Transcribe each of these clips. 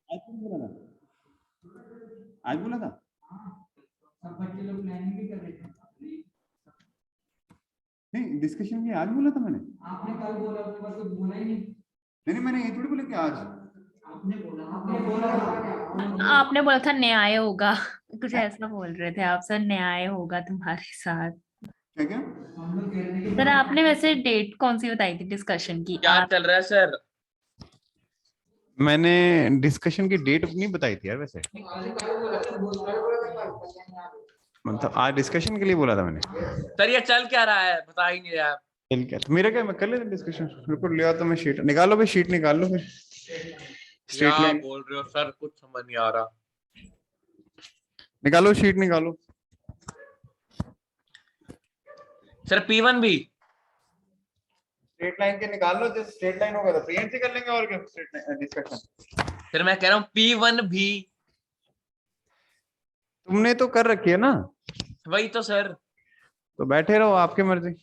आज कौन बोला था? आज बोला था? सब बच्चे लोग प्लानिंग भी कर रहे थे। नहीं, डिस्कशन की आज बोला था मैंने। आपने कल बोला, उसके बाद कुछ बोला ही नहीं। नहीं, मैंने ये थोड़ी बोला कि आज। आपने बोला आपने बोला था न्याय होगा, कुछ ऐसा बोल रहे थे आप सर, न्याय होगा तुम्हारे साथ। क्या क्या? हम लोग कह रहे थे कि सर आपने वैसे डेट कौन सी बताई थी डिस्कशन की? क्या आप चल रहा है सर? मैंने डिस्कशन की डेट नहीं बताई थी यार वैसे। मतलब आज डिस्कशन के लिए बोला था मैंने। सर ये चल क्या रहा है बता ही नहीं रहे आप। चल क्या, तो मेरा क्या, मैं कर लेता डिस्कशन। रिपोर्ट ले आओ तो मैं शीट निकालो भाई, शीट निकाल लो फिर। स्ट्रेट क्या लाइन बोल रहे हो सर, कुछ समझ नहीं आ रहा। निकालो, शीट निकालो। सर P1 भी स्ट्रेट लाइन के निकाल लो, जो स्ट्रेट लाइन होगा तो प्रिंट से कर लेंगे, और क्या स्ट्रेट लाइन डिस्कशन। सर मैं कह रहा हूँ P1 भी। तुमने तो कर रखी है ना, वही तो सर। तो बैठे रहो, आपकी मर्जी।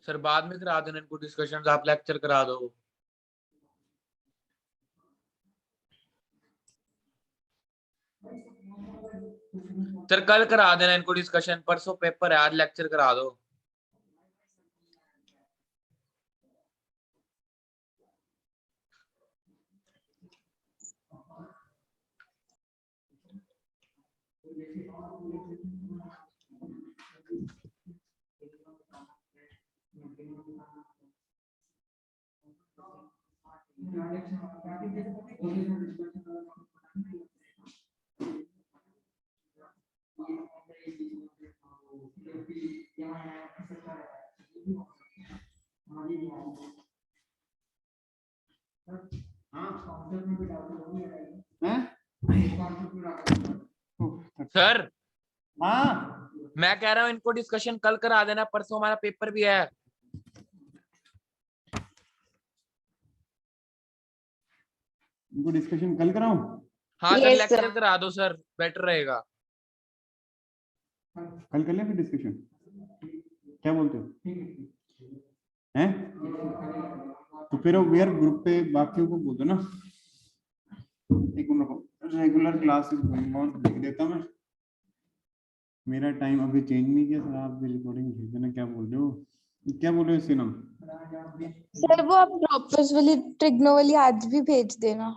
सर बाद में करा देना इनको डिस्कशन, आप लेक्चर करा दो। सर कल करा देना इनको डिस्कशन, परसों पेपर है, आज लेक्चर करा दो। सर हाँ, मैं कह रहा हूँ इनको डिस्कशन कल करा देना, परसों हमारा पेपर भी है। इनको डिस्कशन कल कराऊं? हाँ सर Yes, लेक्चर sir. करा दो सर, बेटर रहेगा। कल कर लें फिर डिस्कशन, क्या बोलते हो? हैं? तो फिर यार ग्रुप पे बाकियों को बोल दो ना। एक minute, regular classes going on लिख देता मैं। मेरा टाइम अभी चेंज नहीं किया सर, आप भी रिकॉर्डिंग भेज देना। क्या बोल रहे हो, क्या बोल रहे हो सीनम? सर वो आप ड्रॉपर्स वाली ट्रिग्नो वाली आज भी भेज देना।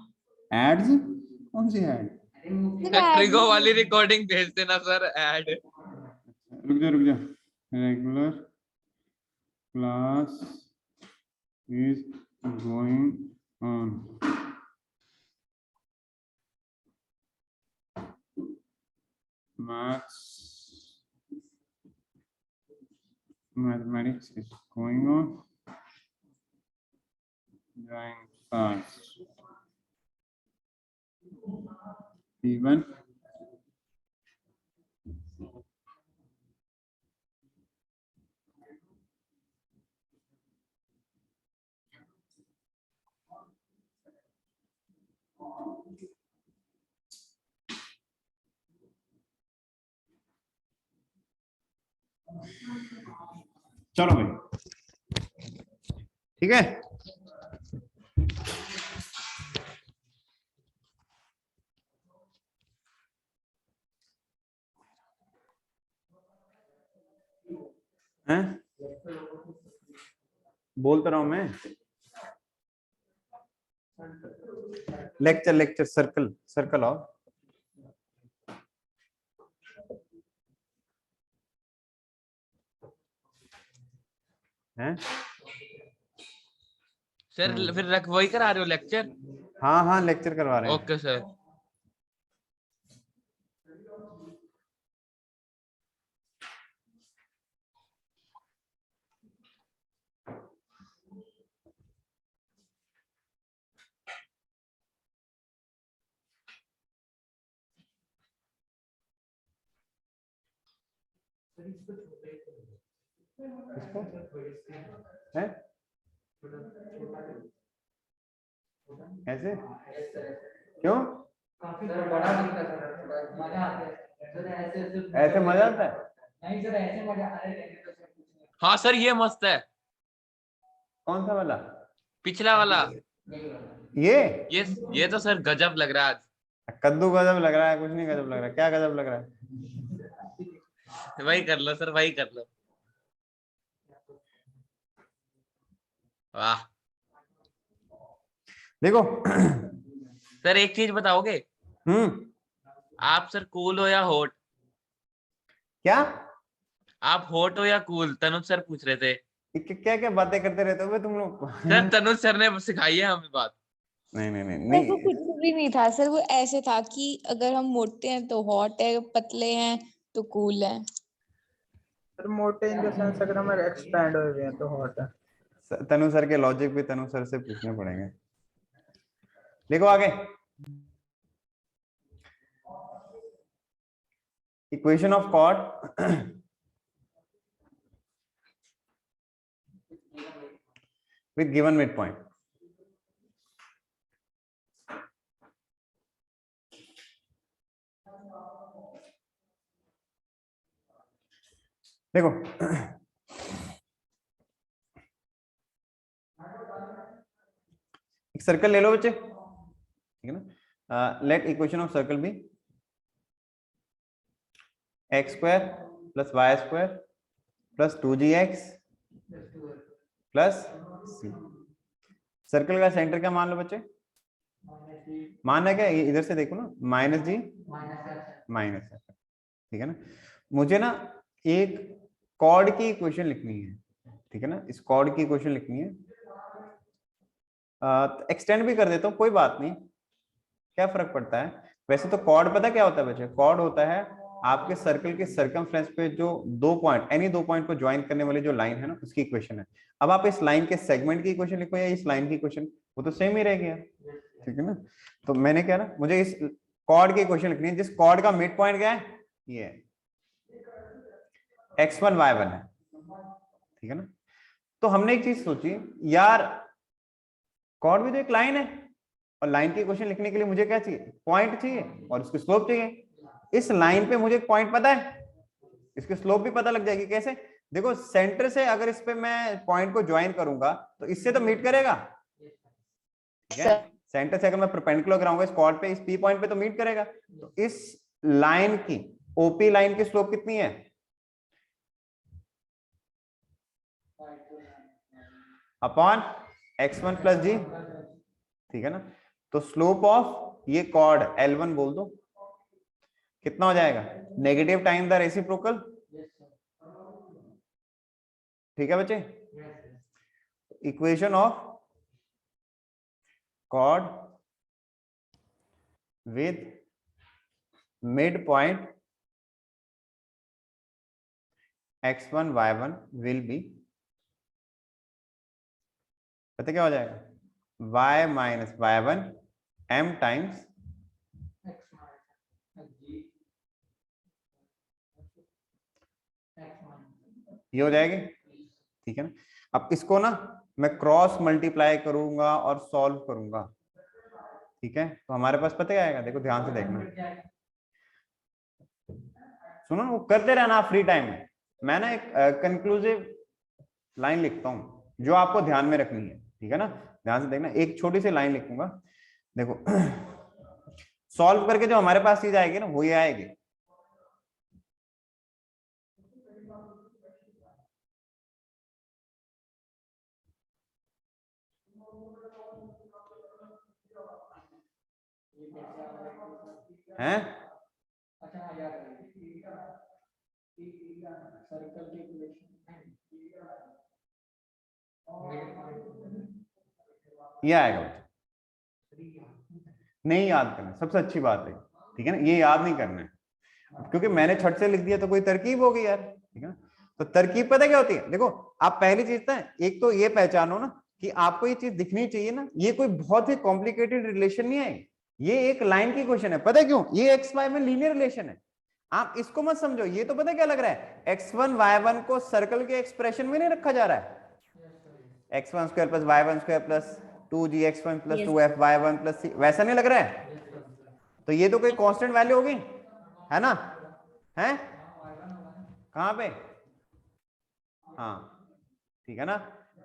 एड्स? कौन सी एड? ट्रिगो वाली रिकॉर्डिंग भेज देना सर, ऐड। रुक जा रुक जा। Regular class is going on. Mathematics is going on. Join class. P1. चलो भाई, ठीक है। हैं? बोलता रहा हूं मैं। लेक्चर लेक्चर सर्कल सर्कल आओ। हैं? सर फिर वही करा रहे हो लेक्चर? हाँ हाँ, लेक्चर करवा रहे हैं। Okay sir. किसको? हैं? ऐसे क्यों? काफी बड़ा दिक्कत है, मजा आता है सर, ऐसे मजा आता है? नहीं सर, ऐसे मजा आता है। हाँ सर ये मस्त है। कौन सा वाला? पिछला वाला। ये तो सर गजब लग रहा है आज। कद्दू गजब लग रहा है, कुछ नहीं गजब लग रहा है। क्या गजब लग रहा है? वही कर लो सर, वही कर लो। वाह। देखो सर एक चीज बताओगे, हम्म, आप सर कूल हो या हॉट? क्या आप हॉट हो या कूल? तनुज सर पूछ रहे थे। क्या क्या बातें करते रहते हो बे तुम लोग? सर तनुज सर ने सिखाई है हमें बात। नहीं नहीं नहीं सर वो नहीं, कुछ भी नहीं था सर, वो ऐसे था कि अगर हम मोटे हैं तो हॉट है, पतले हैं तो कूल है। सर मोटे इन द सेंस अगर हमारे एक्सपैंड हुए हैं तो हॉट है। तनु सर के लॉजिक भी तनु सर से पूछने पड़ेंगे। देखो आगे, equation of chord with given midpoint. देखो एक सर्कल ले लो बच्चे, ठीक है ना। Let equation of circle be x square plus Y square plus 2gx plus C. Circle का सेंटर क्या मान लो बच्चे? मान है क्या? इधर से देखो ना, माइनस जी माइनस, ठीक है ना। मुझे ना एक कॉर्ड की इक्वेशन लिखनी है, ठीक है ना। इस कॉर्ड की इक्वेशन लिखनी है, एक्सटेंड भी कर देता हूँ, कोई बात नहीं, क्या फर्क पड़ता है। वैसे तो कॉर्ड पता क्या होता है बच्चे? कॉर्ड होता है आपके सर्कल के सर्कमफ्रेंस पे जो दो पॉइंट, एनी दो पॉइंट को ज्वाइन करने वाली जो लाइन है ना, उसकी इक्वेशन है। अब आप इस लाइन के सेगमेंट की इक्वेशन लिखो या इस लाइन की इक्वेशन, वो तो सेम ही रहेगी यार, ठीक है ना। तो मैंने क्या ना, मुझे इस कॉर्ड की इक्वेशन लिखनी है जिस कॉर्ड का मिड पॉइंट क्या है, ये है x1 y1 है, ठीक है ना। तो हमने एक चीज सोची यार, कॉर्ड भी तो एक लाइन है, और लाइन की इक्वेशन लिखने के लिए मुझे क्या चाहिए? पॉइंट चाहिए और उसकी स्लोप चाहिए। इस लाइन पे मुझे एक पॉइंट पता है, इसकी स्लोप भी पता लग जाएगी। कैसे? देखो सेंटर से अगर इस पे मैं पॉइंट को ज्वाइन करूंगा तो इससे तो मीट करेगा, ठीक है। सेंटर से अगर मैं परपेंडिकुलर कराऊंगा इस कॉर्ड पे, इस पी पॉइंट पे तो मीट करेगा। तो इस लाइन की, ओपी लाइन की स्लोप कितनी है? अपॉन x1 प्लस जी, ठीक है ना। तो स्लोप ऑफ ये कॉर्ड L1 बोल दो, कितना हो जाएगा? नेगेटिव टाइम द रेसिप्रोकल, ठीक है बच्चे। Equation of chord with mid point x1 y1 will be, पता क्या हो जाएगा? y minus y1 m times ये हो जाएगी, ठीक है ना। अब इसको ना मैं क्रॉस मल्टीप्लाई करूंगा और सॉल्व करूंगा, ठीक है। तो हमारे पास पता क्या आएगा? देखो ध्यान से देखना, सुनो, वो करते रहना फ्री टाइम में। मैं ना एक कंक्लूसिव लाइन लिखता हूं जो आपको ध्यान में रखनी है, ठीक है ना। ध्यान से देखना, एक छोटी सी लाइन लिखूंगा, देखो सॉल्व करके जो हमारे पास चीज आएगी ना, वो ये आएगी। हैं? अच्छा हाँ याद है सर्कल की इक्वेशन ये आएगा बच्चा, नहीं याद करना, सबसे अच्छी बात है, ठीक है ना। ये याद नहीं करना है, क्योंकि मैंने छट से लिख दिया तो कोई तरकीब होगी यार, ठीक है ना। तो तरकीब पता क्या होती है? देखो आप पहली चीज ना, एक तो ये पहचानो ना कि आपको ये चीज दिखनी चाहिए ना, ये कोई बहुत ही कॉम्प्लिकेटेड रिलेशन नहीं है, ये एक लाइन की क्वेश्चन है। पता है क्यों? ये एक्स वाई में लीनियर रिलेशन है, आप इसको मत समझो। ये तो पता क्या लग रहा है, x1 y1 को सर्कल के एक्सप्रेशन में नहीं रखा जा रहा है, x1 square plus y1 square plus 2gx1 plus 2fy1 plus c, वैसा नहीं लग रहा है। तो ये तो कोई कांस्टेंट वैल्यू होगी, है ना? है कहां पे? हाँ ठीक है ना।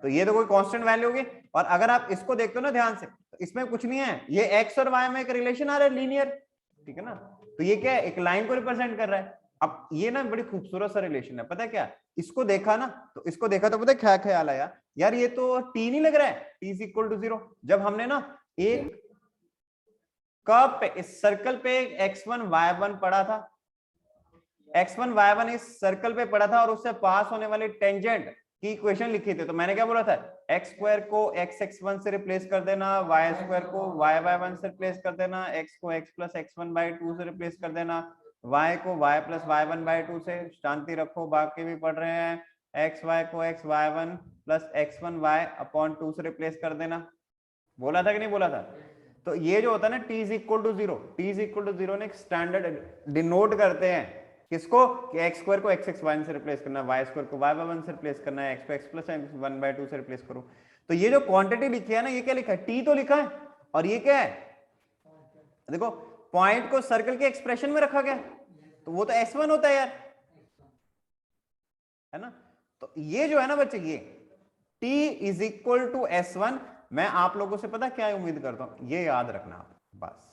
तो ये तो कोई कांस्टेंट वैल्यू होगी। और अगर आप इसको देखते हो ना ध्यान से, तो इसमें कुछ नहीं है, ये एक्स और वाई में एक रिलेशन आ रहा है लीनियर, ठीक है ना। तो ये क्या है, एक लाइन को रिप्रेजेंट कर रहा है। अब ये ना बड़ी खूबसूरत सा रिलेशन है, पता है क्या, इसको देखा ना, तो इसको देखा तो पता है क्या ख्याल आया, यार ये तो टी नहीं लग रहा है, टी इज इक्वल टू 0। जब हमने ना एक कर्व पे, इस सर्कल पे x1 y1 पढ़ा था, x1 y1 इस सर्कल पे पढ़ा था, और उससे पास होने वाले टेंजेंट की इक्वेशन लिखी थी। तो मैंने क्या बोला था, x स्क्वायर को x(x1) से रिप्लेस कर देना, y स्क्वायर को y(y1) से रिप्लेस कर देना, x को x प्लस x1/2 से रिप्लेस कर देना, y को y प्लस y1/2 से, शांति रखो बाकी भी पढ़ रहे हैं, xy को xy1 प्लस x1y/2 से रिप्लेस कर देना। बोला था कि नहीं बोला था। तो ये जो होता है ना t is equal to 0, t is equal to 0 ने एक स्टैंडर्ड डिनोट करते हैं किसको, कि x स्क्वायर को x(x1) से रिप्लेस करना, y स्क्वायर को y(y1) से रिप्लेस करना है, x को x प्लस x1/2 से रिप्लेस करो। तो ये जो क्वांटिटी लिखी है ना, ये क्या लिखा है, t तो लिखा है, और ये क्या है, देखो पॉइंट को सर्कल के एक्सप्रेशन में रखा गया, तो वो तो s1 होता है यार, है ना। तो ये जो है ना बच्चे, ये t is equal to s1, मैं आप लोगों से पता क्या उम्मीद करता हूं, ये याद रखना आप, बस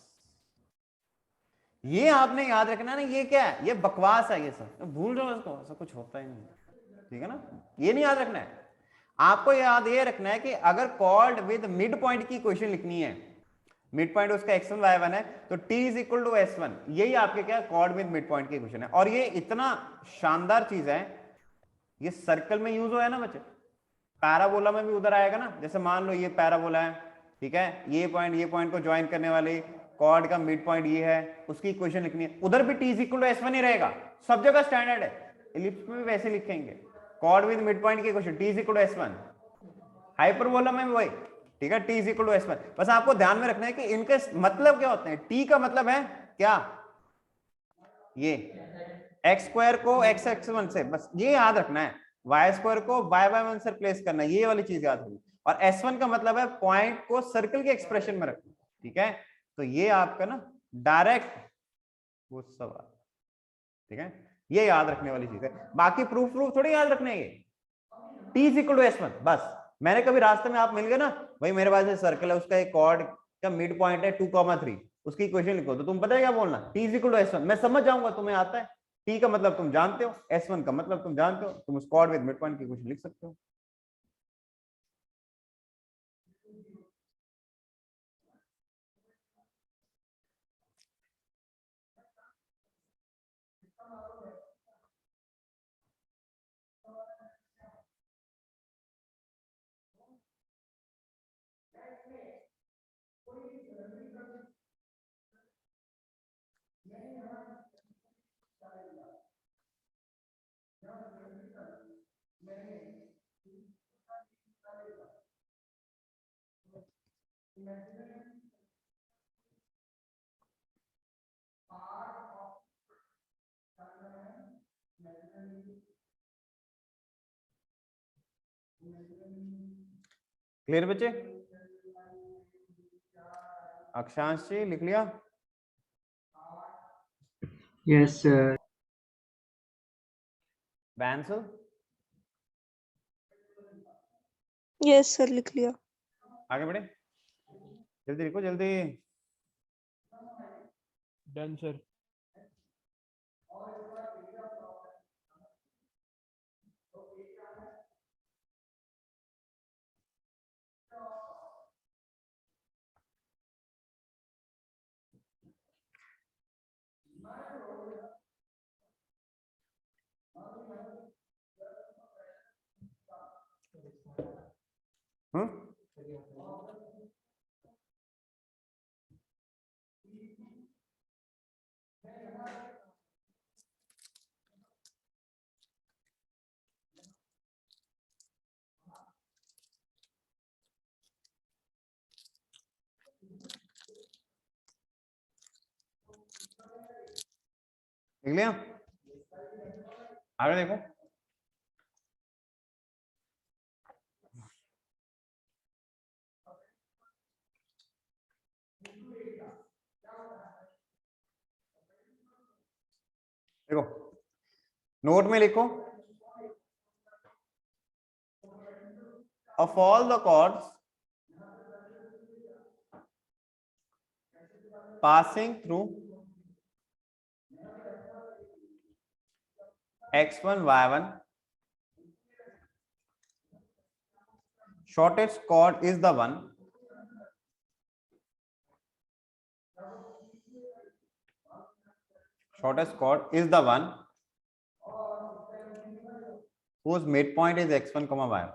ये आपने याद रखना ना, ये क्या है, ये बकवास है, ये सब भूल जाओ इसको, ऐसा कुछ होता ही नहीं, ठीक है ना। ये नहीं याद रखना है आपको, याद ये रखना है कि अगर कॉर्ड विद मिड पॉइंट की इक्वेशन लिखनी है, मिड पॉइंट उसका x1 y1 है, तो t is equal to s1, यही आपके क्या कॉर्ड विद मिड पॉइंट की इक्वेशन है। और ये इतना शानदार चीज है, ये सर्कल में यूज हुआ है ना बच्चे, पैराबोला में भी उधर आएगा ना, जैसे मान लो ये पैराबोला है, ठीक है, ये पॉइंट को ज्वाइन करने वाले कॉर्ड का मिड पॉइंट ये है, उसकी इक्वेशन लिखनी है, उधर भी t is equal to s1 ही रहेगा, सब जगह स्टैंडर्ड है। इलिप्स में भी वैसे लिखेंगे, कॉर्ड विद मिड पॉइंट की equation t is equal to s1, hyperbola में भी वही, ठीक है, t is equal to s1। बस आपको ध्यान में रखना है कि इनके मतलब क्या होते हैं, t का मतलब है क्या, ये x स्क्वायर को x(x1) से, बस ये याद रखना है, y स्क्वायर को y(y1) से रिप्लेस करना, ये वाली चीज याद रखनी, और s1 का मतलब है पॉइंट को सर्कल के एक्सप्रेशन में रखना, ठीक है। तो ये आपका ना डायरेक्ट वो सवाल, ठीक है, ये याद रखने वाली चीज है, बाकी प्रूफ थोड़ी याद रखने, ये t is equal to s1 बस। मैंने कभी रास्ते में आप मिल गए ना, भाई मेरे पास सर्कल है, उसका एक कॉर्ड का मिड पॉइंट है 2,3, उसकी इक्वेशन लिखो, तो तुम पता है क्या बोलना, t is equal to s1, मैं समझ जाऊंगा तुम्हें आता है, t का मतलब तुम जानते हो, s1 का मतलब तुम जानते हो, तुम उस कॉर्ड विद मिड पॉइंट की इक्वेशन लिख सकते हो। क्लियर बच्चे, अक्षांश जी लिख लिया, yes sir. Bancel, yes sir लिख लिया। आगे बढ़े, जल्दी लिखो जल्दी। Done sir. लिख लिया, आगे देखो, देखो नोट में लिखो, of all the chords passing through x1 y1, shortest chord is the one whose midpoint is x1 comma y1.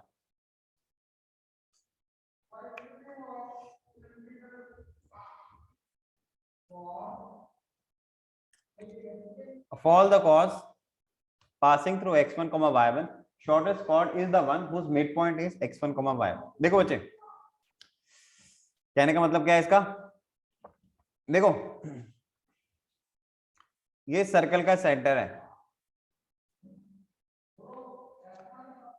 Of all the chords passing through x1 comma y1, shortest chord is the one whose midpoint is x1 comma y1. देखो बच्चे, कहने का मतलब क्या है इसका? देखो, ये सर्कल का सेंटर है.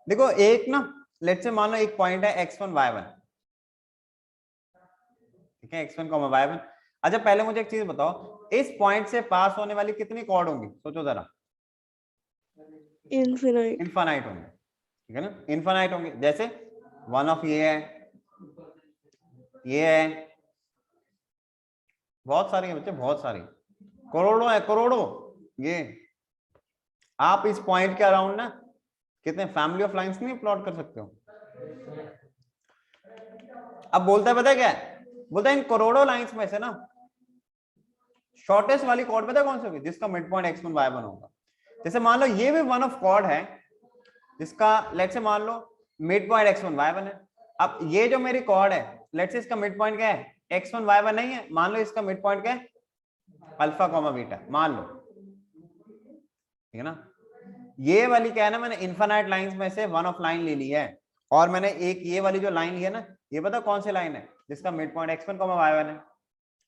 देखो एक ना, लेट्स से मान लो एक पॉइंट है x1 y1, ठीक है, x1 comma y1. अच्छा पहले मुझे एक चीज बताओ, इस पॉइंट से पास होने वाली कितनी कॉर्ड होंगी? सोचो जरा. Infinite. इनफाइनाइट होंगे, ठीक है ना, इनफाइनाइट होंगे. जैसे वन ऑफ ये है, ये है, बहुत सारी है बच्चे, बहुत सारी, करोड़ों है, करोड़ों. ये आप इस पॉइंट के अराउंड ना कितने फैमिली ऑफ लाइंस नहीं प्लॉट कर सकते हो. अब बोलता है, पता है क्या है? बोलता है इन करोड़ों लाइंस में से ना शॉर्टेस्ट वाली कॉर्ड पता है कौन सी होगी? जिसका मिड पॉइंट x1 y1 होगा. जैसे मान लो ये भी वन ऑफ कॉर्ड है जिसका लेट्स से मान लो मिड पॉइंट x1 y1 है. अब ये जो मेरी कॉर्ड है, लेट्स से इसका मिड पॉइंट क्या है? x1 y1 नहीं है. मान लो इसका मिड पॉइंट क्या है? अल्फा कॉमा बीटा, मान लो, ठीक है ना. ये वाली क्या है ना, मैंने इनफाइनाइट लाइंस में से वन ऑफ लाइन ले ली है, और मैंने एक ये वाली जो लाइन ली है ना, ये पता कौन सी लाइन है? जिसका मिड पॉइंट x1 y1 है.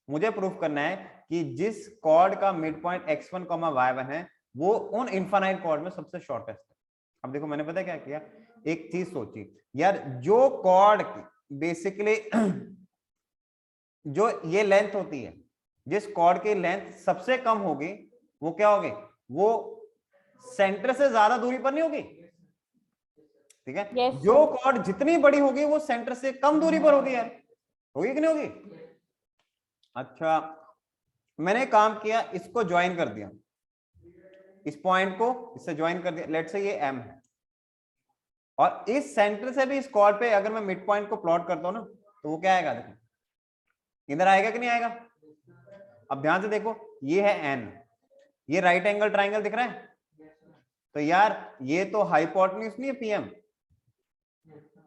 मुझे प्रूफ करना है कि जिस कॉर्ड का मिड पॉइंट x1 y1 है वो उन इनफाइनाइट कॉर्ड में सबसे शॉर्टेस्ट है. अब देखो मैंने पता क्या किया, एक चीज सोची यार, जो कॉर्ड बेसिकली जो ये लेंथ होती है, जिस कॉर्ड की लेंथ सबसे कम होगी वो क्या होगी? वो सेंटर से ज्यादा दूरी पर नहीं होगी, ठीक है. Yes, जो कॉर्ड जितनी बड़ी होगी वो सेंटर से कम दूरी पर होगी यार, होगी कि नहीं होगी? अच्छा मैंने काम किया, इसको ज्वाइन कर दिया, इस पॉइंट को इससे ज्वाइन कर दिया. लेट्स से ये m है, और इस सेंटर से भी इस कॉर्ड पे अगर मैं मिड पॉइंट को प्लॉट करता हूं ना, तो वो क्या आएगा? देखो इधर आएगा कि नहीं आएगा? अब ध्यान से देखो, ये है n, ये राइट एंगल ट्राइंगल दिख रहा है, तो यार ये तो हाइपोटेन्यूज नहीं है pm,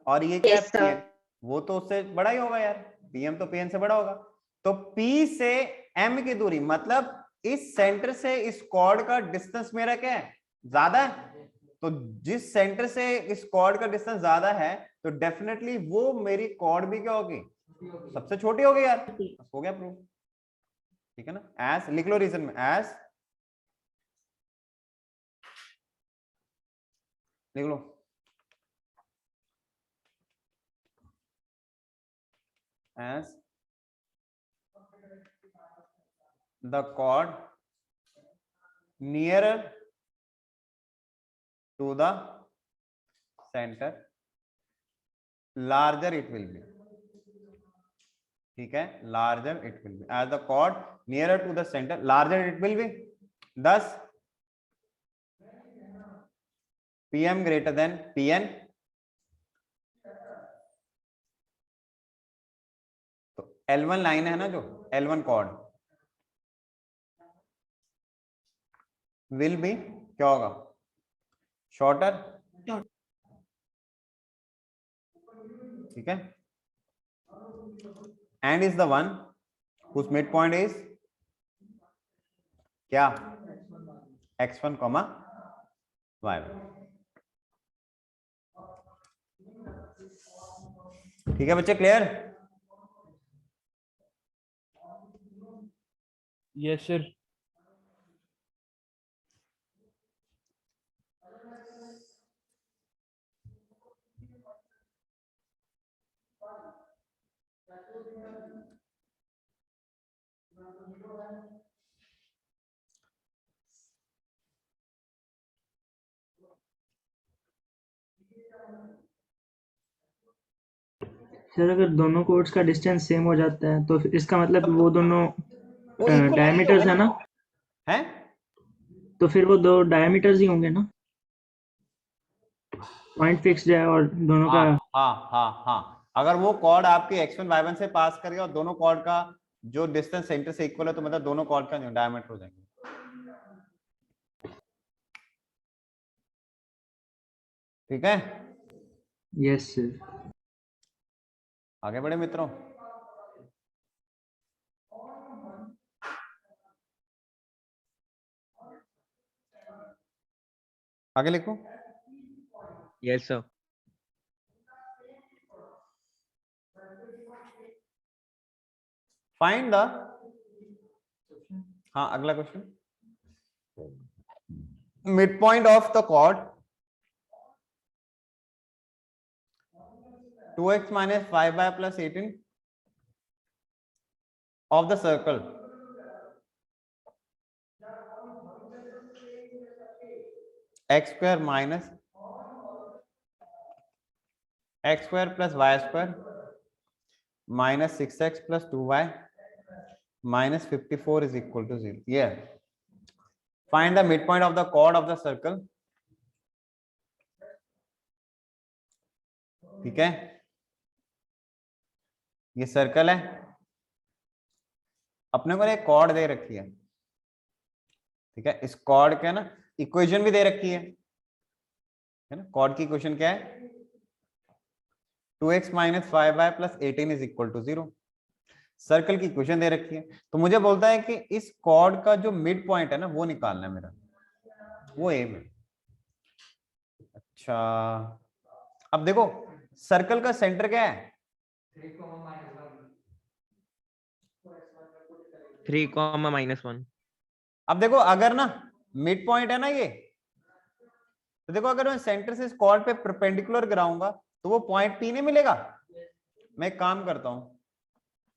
और ये क्या है pn? वो तो उससे बड़ा ही होगा यार, pm तो pn से बड़ा होगा. तो p से m की दूरी, मतलब इस सेंटर से इस कॉर्ड का डिस्टेंस मेरा क्या है? ज्यादा है. तो जिस सेंटर से इस कॉर्ड का डिस्टेंस ज्यादा है, तो डेफिनेटली वो मेरी कॉर्ड भी क्या होगी? सबसे छोटी होगी यार. हो गया प्रूफ, ठीक है ना. एज लिख लो रीजन में, एज लिख लो, as the chord nearer to the center larger it will be, ठीक है, larger it will be. As the chord nearer to the center larger it will be, thus pm greater than pn. तो L1 line है ना, जो L1 chord will be क्या होगा? Shorter, ठीक है. And is the one whose midpoint is क्या? x1 y1, ठीक है बच्चे, क्लियर? Yes sir. सर अगर दोनों कोड्स का डिस्टेंस सेम हो जाता है तो फिर इसका मतलब वो दोनों वो equal डायमीटर्स है ना, है। तो फिर वो दो डायमीटर्स ही होंगे ना, पॉइंट फिक्स्ड है और दोनों का। हाँ, अगर वो कॉर्ड आपके x1 y1 से पास कर गया और दोनों कॉर्ड का जो डिस्टेंस सेंटर से इक्वल है तो मतलब दोनों कॉर्ड का डायमीटर हो जाएंगे। ठीक है, यस सर। आगे बढ़े मित्रों। आगे लिखो। Yes, sir. फाइंड द, हाँ अगला question, mid point of the chord 2x minus 5y plus 18 of the circle x square minus x square plus y square minus 6x plus 2y minus 54 is equal to 0. Yeah. Find the midpoint of the chord of the circle. ठीक है, ये circle है, अपने को एक cord दे रखी है। ठीक है, इस कॉर्ड के ना इक्वेशन भी दे रखी है ना। कॉर्ड की इक्वेशन क्या है? 2x minus 5y plus 18 is equal to 0. Circle की इक्वेशन दे रखी है, तो मुझे बोलता है कि इस कॉर्ड का जो मिड पॉइंट है ना वो निकालना है मेरा, वो ए में। अच्छा, अब देखो सर्कल का सेंटर क्या है? 3, -1. अब देखो अगर ना मिड पॉइंट है ना ये, तो देखो अगर मैं सेंटर से इस कॉर्ड पे परपेंडिकुलर गिराऊंगा तो वो पॉइंट पी नहीं मिलेगा। मैं एक काम करता हूं,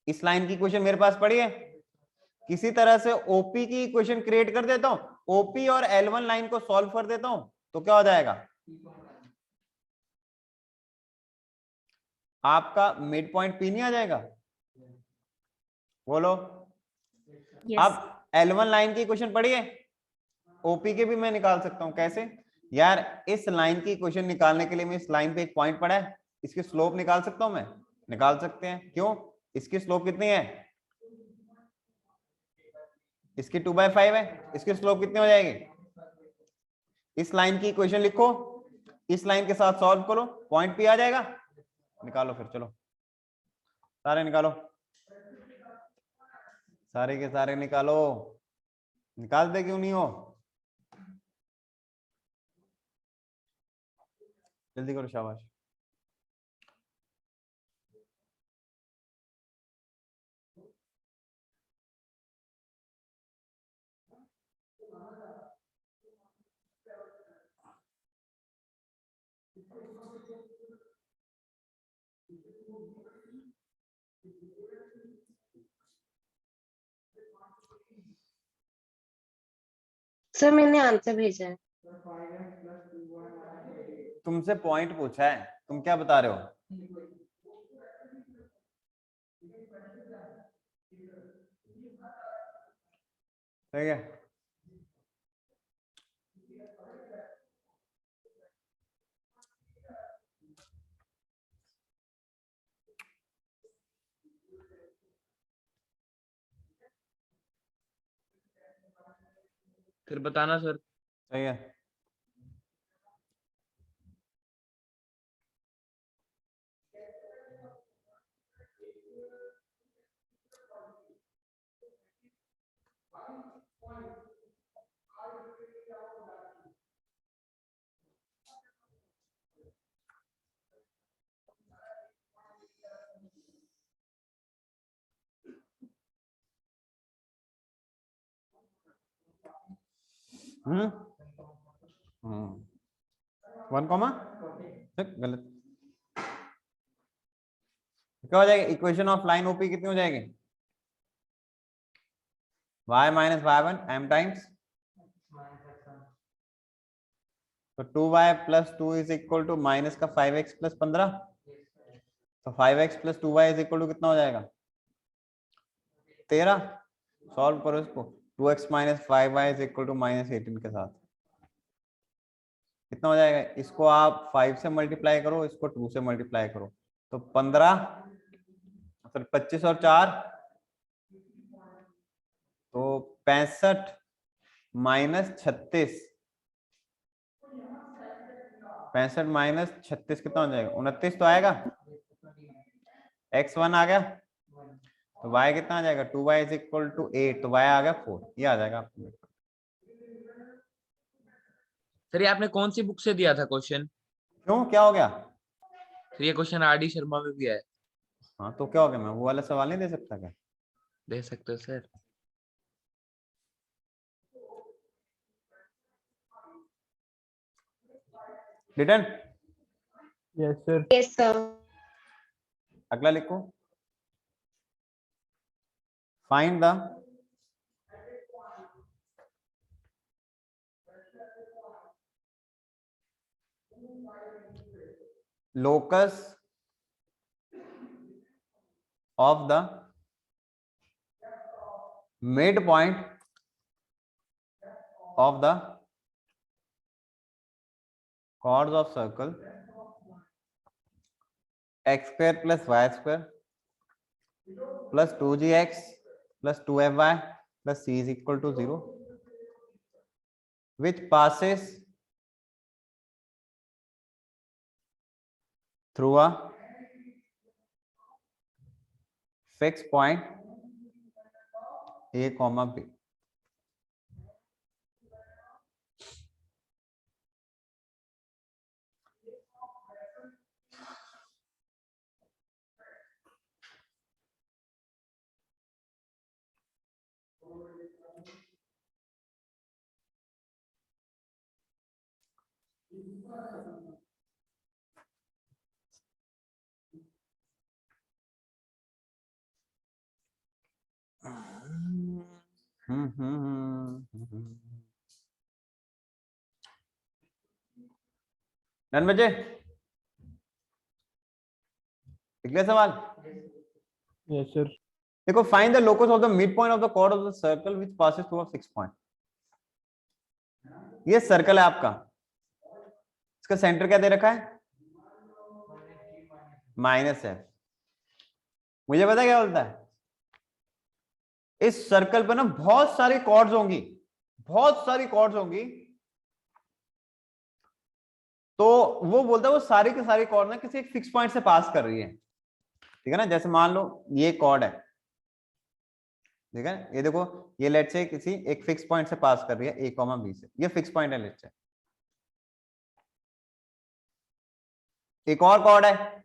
इस लाइन की इक्वेशन मेरे पास पड़ी है, किसी तरह से ओपी की इक्वेशन क्रिएट कर देता हूं, ओपी और L1 लाइन को सॉल्व कर देता हूं, तो क्या हो जाएगा? आपका मिड पॉइंट पी नहीं आ जाएगा? बोलो। Yes. अब L1 लाइन की इक्वेशन पड़ी है, ओपी के भी मैं निकाल सकता हूं। कैसे यार? इस लाइन की इक्वेशन निकालने के लिए मैं इस लाइन पे एक पॉइंट पड़ा है, इसकी स्लोप निकाल सकता हूं मैं? निकाल सकते हैं। क्यों? इसकी स्लोप कितनी है? इसकी 2/5 है, इसकी स्लोप कितनी हो जाएगी? इस लाइन की इक्वेशन लिखो, इस लाइन के साथ सॉल्व करो, पॉइंट पी आ जाएगा। निकालो फिर, चलो सारे निकालो, सारे के सारे निकालो। निकालते क्यों नहीं हो? जल्दी करो, शाबाश। सर मैंने आंसर भेजा है। तुमसे पॉइंट पूछा है, तुम क्या बता रहे हो? ठीक है, फिर बताना सर। सही है। हम्म 1 कॉमा गलत। क्या हो जाएगी? इक्वेशन ऑफ लाइन ओपी कितनी हो जाएगी? y minus y1 m times, तो 2y plus 2 is equal to minus का 5x plus 15। तो 5x plus 2y is equal to कितना हो जाएगा? 13। सॉल्व करो इसको। 2x minus 5y is equal to minus 18 के साथ कितना हो जाएगा? इसको आप 5 से मल्टीप्लाई करो, इसको 2 से मल्टीप्लाई करो, तो 15 सॉरी 25 और 4 तो 65 माइनस 36, 65 माइनस 36 कितना हो जाएगा? 29 तो आएगा। x1 आ गया तो y कितना आ जाएगा? 2y इज इक्वल टू 8, तो y आ गया 4। ये आ जाएगा आपको। सर ये आपने कौन सी बुक से दिया था क्वेश्चन? क्यों, क्या हो गया? सर ये क्वेश्चन आर.डी. शर्मा में भी है। हाँ तो क्या हो गया? मैं वो वाला सवाल नहीं दे सकता क्या? दे सकते हो sir. Return. Yes sir. Yes sir. अगला लिखो। Find the locus of the midpoint of the chords of circle x square plus y square plus 2gx plus 2fy plus c is equal to 0, which passes through a fixed point a comma b. Done बच्चे? अगले सवाल। Yes sir. देखो, find the locus of the mid point of the chord of the circle which passes through a fix point. ये circle है आपका, इसका centre क्या दे रखा है? माइनस है। मुझे पता क्या बोलता है, इस सर्कल पर ना बहुत सारी कॉर्ड्स होंगी, बहुत सारी कॉर्ड्स होंगी, तो वो बोलता है वो सारी की सारी कॉर्ड ना किसी एक फिक्स पॉइंट से पास कर रही है, ठीक है ना। जैसे मान लो ये कॉर्ड है, ठीक है, ये देखो, ये लेट से किसी एक फिक्स पॉइंट से पास कर रही है, a कॉमा b से, ये फिक्स पॉइंट है लेट से। एक और कॉर्ड है,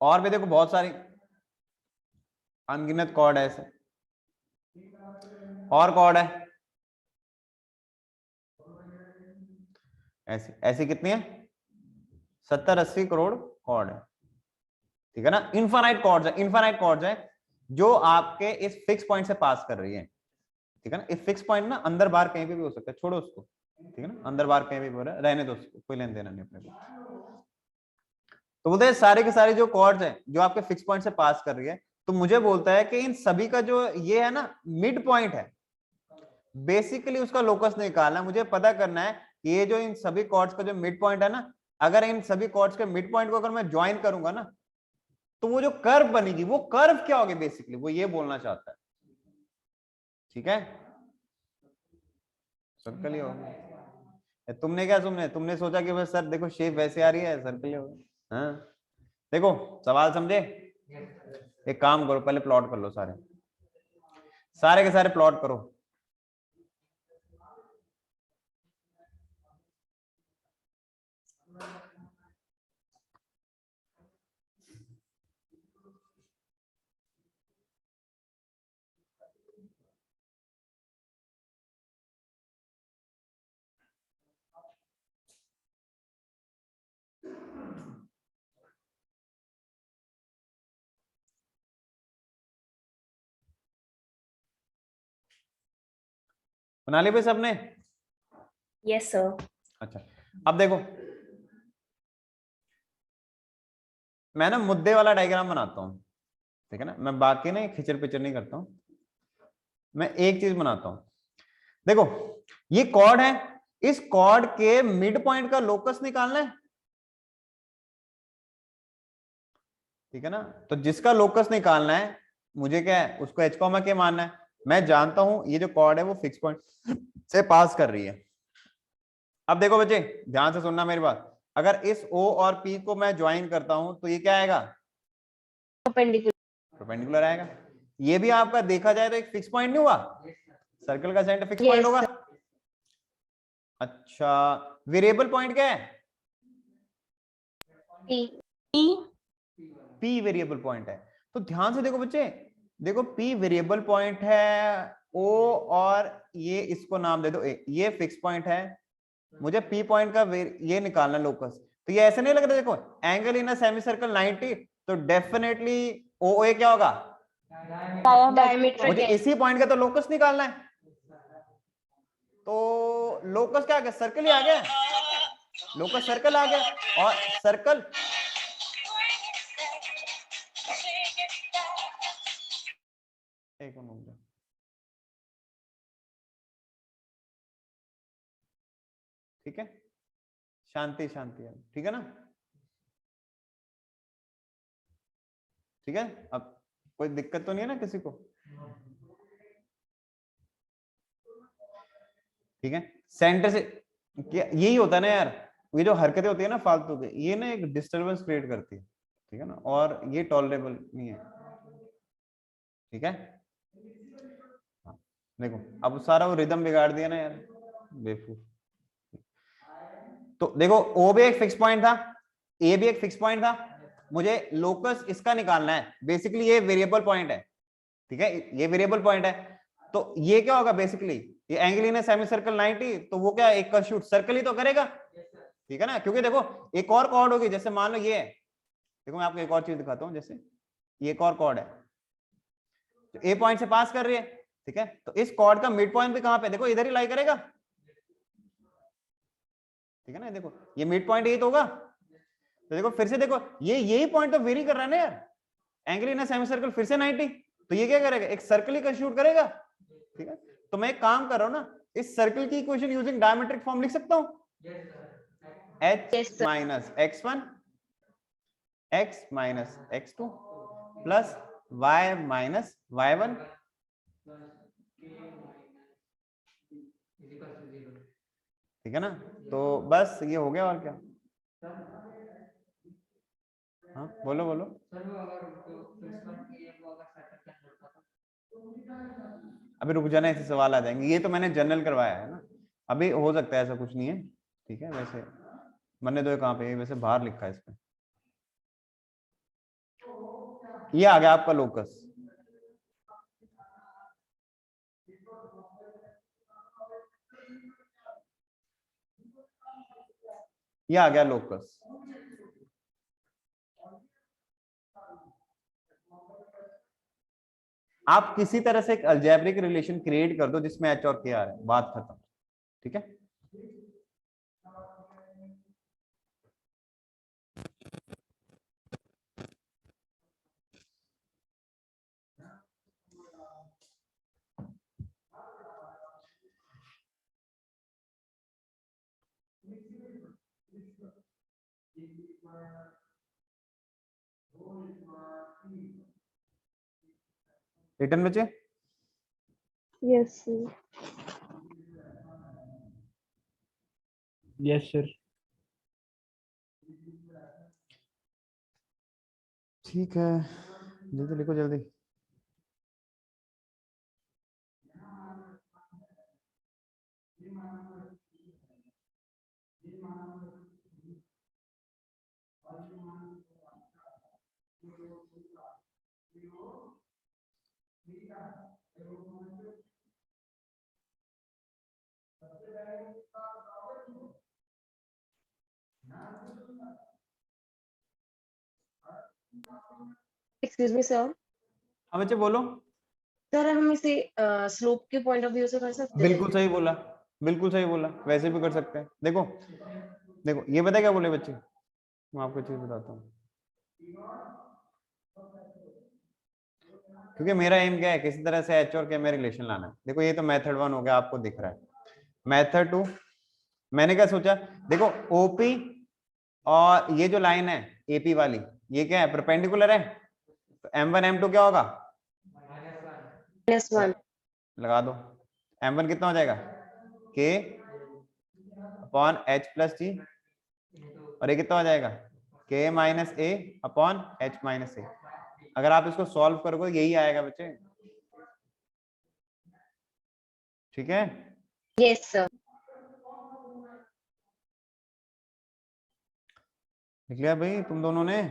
और भी देखो बहुत सारी अनगिनत कॉर्ड है ऐसे, और कॉर्ड है ऐसी ऐसी कितनी है? 70-80 करोड़ कॉर्ड है, ठीक है ना। इनफाइनाइट कॉर्ड्स है, इनफाइनाइट कॉर्ड्स है जो आपके इस फिक्स पॉइंट से पास कर रही है, ठीक है ना। इस फिक्स पॉइंट ना अंदर बाहर कहीं पे भी हो सकता है, छोड़ो उसको, ठीक है ना, अंदर बाहर कहीं भी हो रहा है, रहने दो उसको, कोई लेन देना नहीं अपने को। तो बोलते हैं सारे के सारे जो कॉर्ड्स हैं जो आपके फिक्स पॉइंट से पास कर रही है, तो मुझे बोलता है कि इन सभी का जो ये है ना मिड पॉइंट है, बेसिकली उसका लोकस निकालना है। मुझे पता करना है ये जो इन सभी कॉर्ड्स का जो मिड पॉइंट है ना, अगर इन सभी कॉर्ड्स के मिड पॉइंट को अगर मैं ज्वाइन करूंगा ना, तो वो जो कर्व बनेगी वो कर्व क्या होगी, बेसिकली वो ये बोलना चाहता है, ठीक है। सर्कल ही होगा। तुमने क्या तुमने सोचा कि बस सर देखो शेप वैसे आ रही है, सर्कल ही होगा। हाँ देखो सवाल समझे? एक काम करो, पहले प्लॉट कर लो, सारे सारे के सारे प्लॉट करो। बना ली भाई सबने? Yes sir. अच्छा, अब देखो मैं ना मुद्दे वाला डायग्राम बनाता हूँ, ठीक है ना, मैं बाकी नहीं खिचड़ पिचड़ नहीं करता हूँ, मैं एक चीज बनाता हूँ। देखो ये कॉर्ड है, इस कॉर्ड के मिड पॉइंट का लोकस निकालना है, ठीक है ना। तो जिसका लोकस निकालना है मुझे क्या है, उसको एच कॉमा के मानना है। मैं जानता हूं ये जो कॉर्ड है वो फिक्स पॉइंट से पास कर रही है। अब देखो बच्चे ध्यान से सुनना मेरी बात, अगर इस O और P को मैं ज्वाइन करता हूं तो ये क्या आएगा, परपेंडिकुलर आएगा। ये भी आपका देखा जाए तो एक फिक्स पॉइंट नहीं हुआ, सर्कल का सेंटर फिक्स पॉइंट Yes, होगा। अच्छा, वेरिएबल पॉइंट क्या है, P वेरिएबल पॉइंट है। तो ध्यान से देखो बच्चे, देखो P वेरिएबल पॉइंट है, O और ये इसको नाम दे दो A, ये फिक्स पॉइंट है, मुझे P पॉइंट का ये निकालना लोकस। तो ये ऐसे नहीं लग रहा, देखो angle in a semi circle 90, तो डेफिनेटली OA क्या होगा, diameter मुझे क्या इसी पॉइंट का तो लोकस निकालना है। तो लोकस क्या आ गया, सर्कल ही आ गया, लोकस सर्कल आ गया। और सर्कल एक मिनट, ठीक है, शांति शांति, ठीक है ना, ठीक है। अब कोई दिक्कत तो नहीं है ना किसी को, ठीक है। सेंटर से क्या यही होता है ना यार, ये जो हरकतें होती है ना फालतू के, ये ना एक डिस्टरबेंस क्रिएट करती है, ठीक है ना, और ये टॉलरेबल नहीं है, ठीक है। हाँ, देखो अब सारा वो रिदम बिगाड़ दिया ना यार, बेवकूफ। तो देखो O भी एक फिक्स पॉइंट था, A भी एक फिक्स पॉइंट था, मुझे लोकस इसका निकालना है। बेसिकली ये वेरिएबल पॉइंट है, ठीक है, ये वेरिएबल पॉइंट है। तो ये क्या होगा, बेसिकली ये एंगल इन सेमी सर्कल 90, तो वो क्या एक का शूट सर्कल ही तो करेगा, ठीक है ना। क्योंकि देखो एक और कॉर्ड होगी, जैसे मान लो ये है, देखो मैं आपको एक और चीज दिखाता हूँ, जैसे ये एक और कॉर्ड है तो A पॉइंट से पास कर रही है, ठीक है। तो इस कॉर्ड का मिड पॉइंट भी कहां पे, देखो इधर ही लाई करेगा, ठीक है ना। देखो ये मिड पॉइंट यही तो होगा। तो देखो फिर से देखो, ये यही पॉइंट तो वेरी कर रहा है ना यार, एंगल इन सेमी सर्कल फिर से 90, तो ये क्या करेगा, एक सर्कल ही कंस्टिट्यूट करेगा, ठीक है। तो मैं एक काम कर रहा हूं ना, इस सर्कल की इक्वेशन यूजिंग डायमेट्रिक फॉर्म लिख सकता हूं, h minus x1 x minus x2 plus y minus y1, ठीक है ना। तो बस ये हो गया, और क्या। हाँ बोलो बोलो। अभी रुक जाना, ऐसे सवाल आ जाएंगे, ये तो मैंने जनरल करवाया है ना, अभी हो सकता है ऐसा कुछ नहीं है, ठीक है। वैसे मैंने तो कहाँ पे, वैसे बाहर लिखा है इसमें, ये आ गया आपका लोकस, ये आ गया लोकस। आप किसी तरह से एक अलजेब्रिक रिलेशन क्रिएट कर दो जिसमें एच और के आ रहे हैं, बात खत्म, ठीक है। रिटर्न बचे, Yes, sir. Yes sir. ठीक है, जल्दी लिखो जल्दी। एक्सक्यूज मी सर, अब बच्चे बोलो। सर हम इसे स्लोप के पॉइंट ऑफ व्यू से कर सकते हैं? बिल्कुल सही बोला, बिल्कुल सही बोला, वैसे भी कर सकते हैं। देखो देखो ये पता है क्या बोले बच्चे, मैं आपको चीज बताता हूँ, क्योंकि मेरा एम क्या है, किसी तरह से एच और के में रिलेशन लाना है। देखो ये तो मेथड 1 हो गया, आपको दिख रहा है। मेथड 2, मैंने क्या सोचा, देखो ओपी और ये जो लाइन है एपी वाली, ये क्या है, परपेंडिकुलर है, तो m1 m2 क्या होगा, -1 लगा दो। m1 कितना हो जाएगा, k upon h plus g, और ये कितना हो जाएगा, k minus a upon h minus a। अगर आप इसको सॉल्व करोगे यही आएगा बच्चे, ठीक है। yes sir लिख लिया भाई तुम दोनों ने,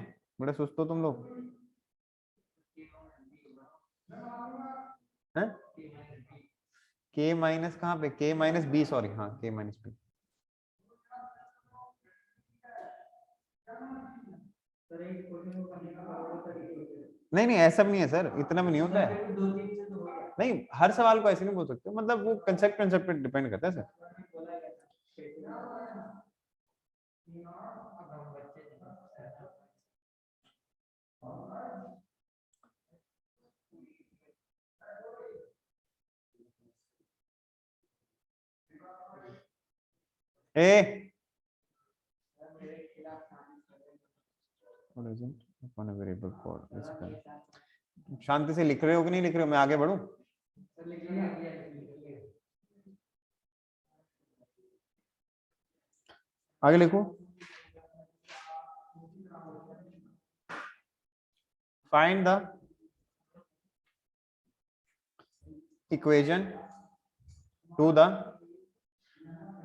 बड़े सुस्त हो तुम लोग हैं। k माइनस कहाँ पे, k माइनस b, सॉरी हाँ k माइनस b। नहीं नहीं ऐसा भी नहीं है सर, इतना भी नहीं होता है। नहीं हर सवाल को ऐसे नहीं बोल सकते, मतलब वो कंसेप्ट पे डिपेंड करता है सर। ए शांति से लिख रहे हो कि नहीं लिख रहे हो, मैं आगे बढ़ूं। आगे लिखो, find the equation to the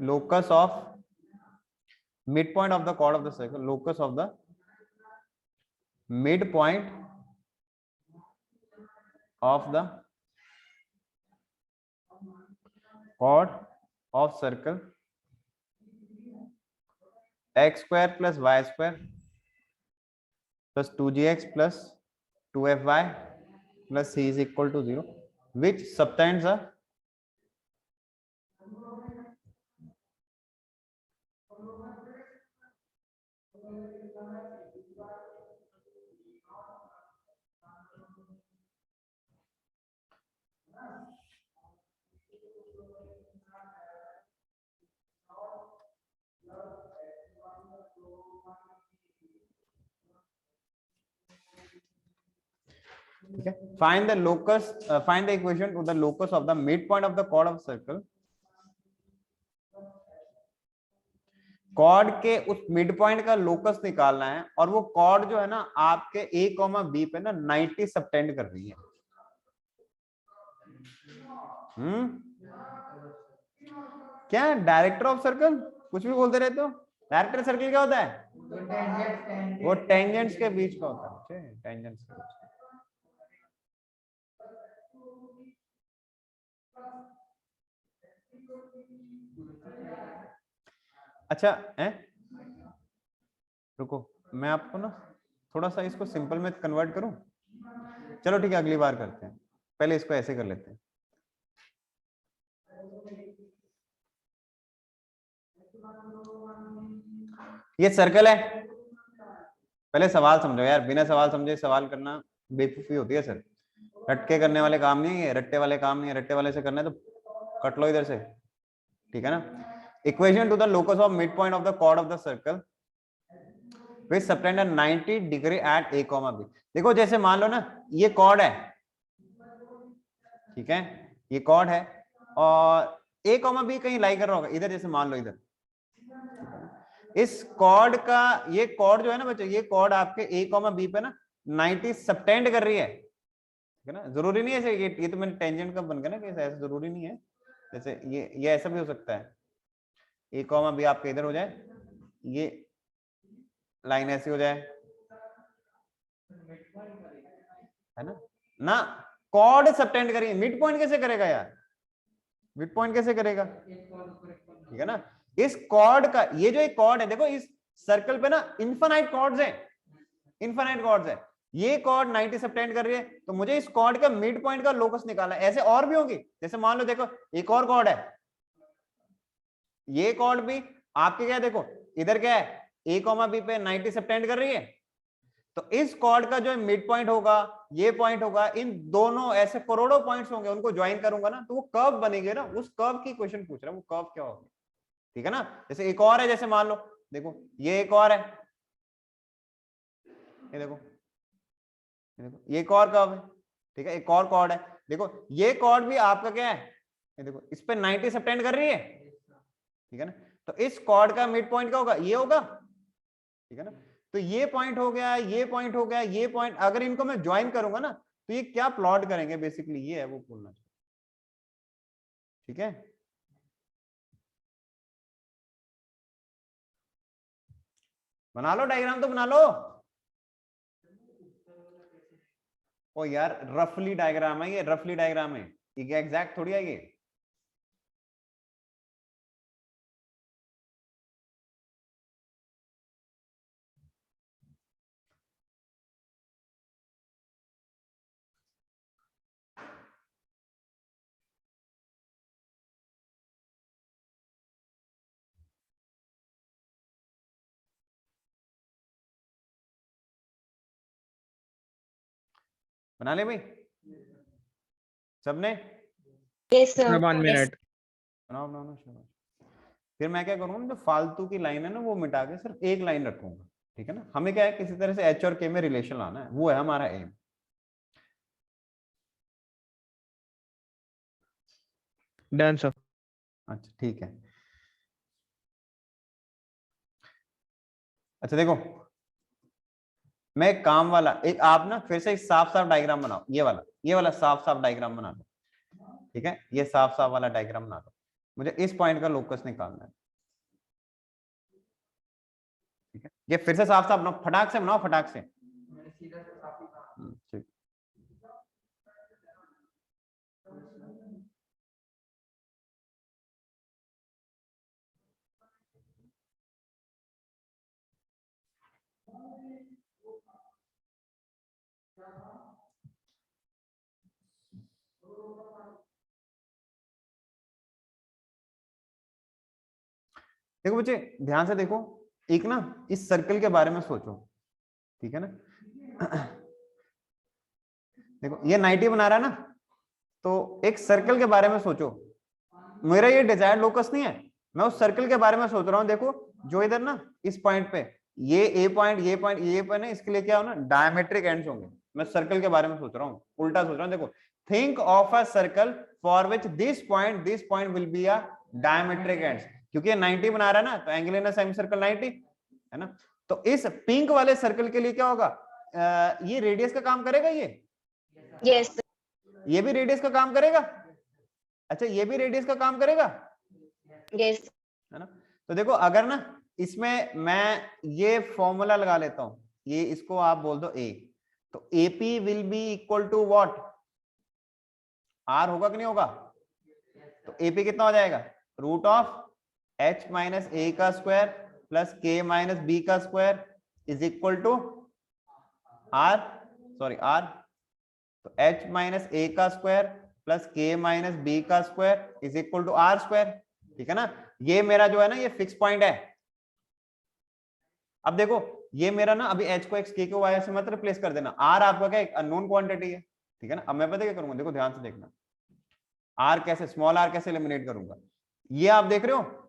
locus of midpoint of the chord of the circle, locus of the midpoint of the chord of circle x square plus y square plus 2gx plus 2fy plus c is equal to 0, which subtends a okay. Find the locus, find the equation to the locus of the midpoint of the chord of circle. Chord के उस mid point का locus निकालना है, और वो cord जो है ना आपके ए कॉमा बी पे ना 90 सबटेंड कर रही है। क्या डायरेक्टर ऑफ सर्कल, कुछ भी बोलते रहते हो। डायरेक्टर सर्कल क्या होता है, वो टेंजेंट्स के बीच का होता है, टेंजेंट्स के बीच। अच्छा है, रुको मैं आपको ना थोड़ा सा इसको सिंपल में कन्वर्ट करूं। चलो ठीक है, अगली बार करते हैं, पहले इसको ऐसे कर लेते हैं। ये सर्कल है, पहले सवाल समझो यार, बिना सवाल समझे सवाल करना बेवकूफी होती है सर। रट्टे करने वाले काम नहीं है, रट्टे वाले काम नहीं है, रट्टे वाले से करना है तो कट लो इधर से, ठीक है ना। Equation to the locus of mid point of the chord of the circle which subtend 90 degree at A comma B. देखो जैसे मान लो ना ये कॉर्ड है, ठीक है, ये कॉर्ड है और ए कॉमा बी कहीं लाई कर रहा होगा इधर, जैसे मान लो इधर, इस कॉर्ड का, ये कॉर्ड जो है ना बच्चों, ये कॉर्ड आपके ए कॉमा बी पे ना 90 सबटेंड कर रही है, ठीक है ना। जरूरी नहीं है ये तो मैंने टेंजेंट का बन गया ना, कैसे, ऐसा जरूरी नहीं है। जैसे ये ऐसा भी हो सकता है, ए कॉमा बी आपके इधर हो जाए, ये लाइन ऐसी हो जाए, है ना कॉर्ड सबटेंड करिए, मिड पॉइंट कैसे करेगा यार, मिड पॉइंट कैसे करेगा, ठीक है ना। इस कॉर्ड का, ये जो एक कॉर्ड है, देखो इस सर्कल पे ना इनफाइनाइट कॉर्ड्स हैं, इनफाइनाइट कॉर्ड्स है, ये कॉर्ड 90 सबटेंड कर रही है, तो मुझे इस कॉर्ड का मिड पॉइंट का लोकस निकालना है। ऐसे और भी होगी, जैसे मान लो देखो एक और कॉर्ड है, ये कॉर्ड भी आपके क्या है, देखो इधर क्या है, ए कॉमा बी पे 90 से टेंड कर रही है, तो इस कॉर्ड का जो मिड पॉइंट होगा, ये पॉइंट होगा, इन दोनों ऐसे करोड़ों पॉइंट्स होंगे, उनको ज्वाइन करूंगा ना तो वो कर्व बनेगी ना, उस कर्व की क्वेश्चन पूछ रहा है, वो कर्व क्या होगी, ठीक है ना। जैसे एक और है, जैसे मान लो देखो ये एक और है, ये देखो ये एक और कर्व है, ठीक है, एक और कॉर्ड है, देखो ये कॉर्ड भी आपका क्या है, ये देखो इस पे 90 से टेंड कर रही है, ठीक है ना। तो इस कॉर्ड का मिड पॉइंट क्या होगा, ये होगा, ठीक है ना। तो ये पॉइंट हो गया, ये पॉइंट हो गया, ये पॉइंट, अगर इनको मैं ज्वाइन करूंगा ना तो ये क्या प्लॉट करेंगे, बेसिकली ये है वो बोलना चाहिए, ठीक है। बना लो डायग्राम, तो बना लो। ओ यार रफली डायग्राम है ये, रफली डायग्राम है ये, क्या एग्जैक्ट थोड़ी है ये। बना ले भाई सबने, Yes, sir. 1 minute. बनाओ बनाओ ना, शाबाश। फिर मैं क्या करूंगा, जो फालतू की लाइन है ना वो मिटा के सिर्फ एक लाइन रखूंगा, ठीक है ना। हमें क्या है, किसी तरह से एच और के में रिलेशन लाना है, वो है हमारा एम। Done, sir. अच्छा ठीक है। अच्छा देखो, मैं एक काम वाला, एक आप ना फिर से एक साफ साफ डायग्राम बनाओ, ये वाला साफ साफ डायग्राम बना लो, ठीक है, ये साफ साफ वाला डायग्राम बना लो, मुझे इस पॉइंट का लोकस निकालना है, ठीक है। ये फिर से साफ साफ बनाओ, फटाक से बनाओ, फटाक से। ठीक। देखो बच्चे ध्यान से देखो, एक ना इस सर्कल के बारे में सोचो, ठीक है ना। देखो ये 90 बना रहा है ना, तो एक सर्कल के बारे में सोचो, मेरा ये डिजायर्ड लोकस नहीं है, मैं उस सर्कल के बारे में सोच रहा हूँ। देखो जो इधर ना इस पॉइंट पे ये ए पॉइंट, ये पॉइंट, ये पॉइंट है, इसके लिए क्या हो ना, डायमेट्रिक एंड्स होंगे। मैं सर्कल के बारे में सोच रहा हूँ, उल्टा सोच रहा हूँ। देखो think of a circle for which this point will be a diametric ends, क्योंकि ये 90 बना रहा है ना, तो angle in a semi circle 90 है ना। तो इस पिंक वाले सर्कल के लिए क्या होगा, ये रेडियस का काम करेगा, Yes, sir. ये भी रेडियस का काम करेगा। अच्छा ये भी रेडियस का काम करेगा, Yes. है ना। तो देखो अगर ना इसमें मैं ये फॉर्मूला लगा लेता हूं, ये इसको आप बोल दो ए, तो AP will be equal to what, R होगा कि नहीं होगा। तो एपी कितना हो जाएगा, रूट ऑफ एच माइनस ए का square plus K minus B का square is equal to R, sorry R, तो एच माइनस ए का square plus K minus B का square is equal to R square, ठीक है ना। ये मेरा जो है ना ये फिक्स पॉइंट है। अब देखो ये मेरा ना अभी एच को एक्स के को वाई से मत रिप्लेस कर देना, आर आपका क्या एक अननोन क्वांटिटी है, ठीक है ना। अब मैं पता क्या करूंगा, देखो ध्यान से देखना, आर कैसे, स्मॉल आर कैसे एलिमिनेट करूंगा, ये आप देख रहे हो,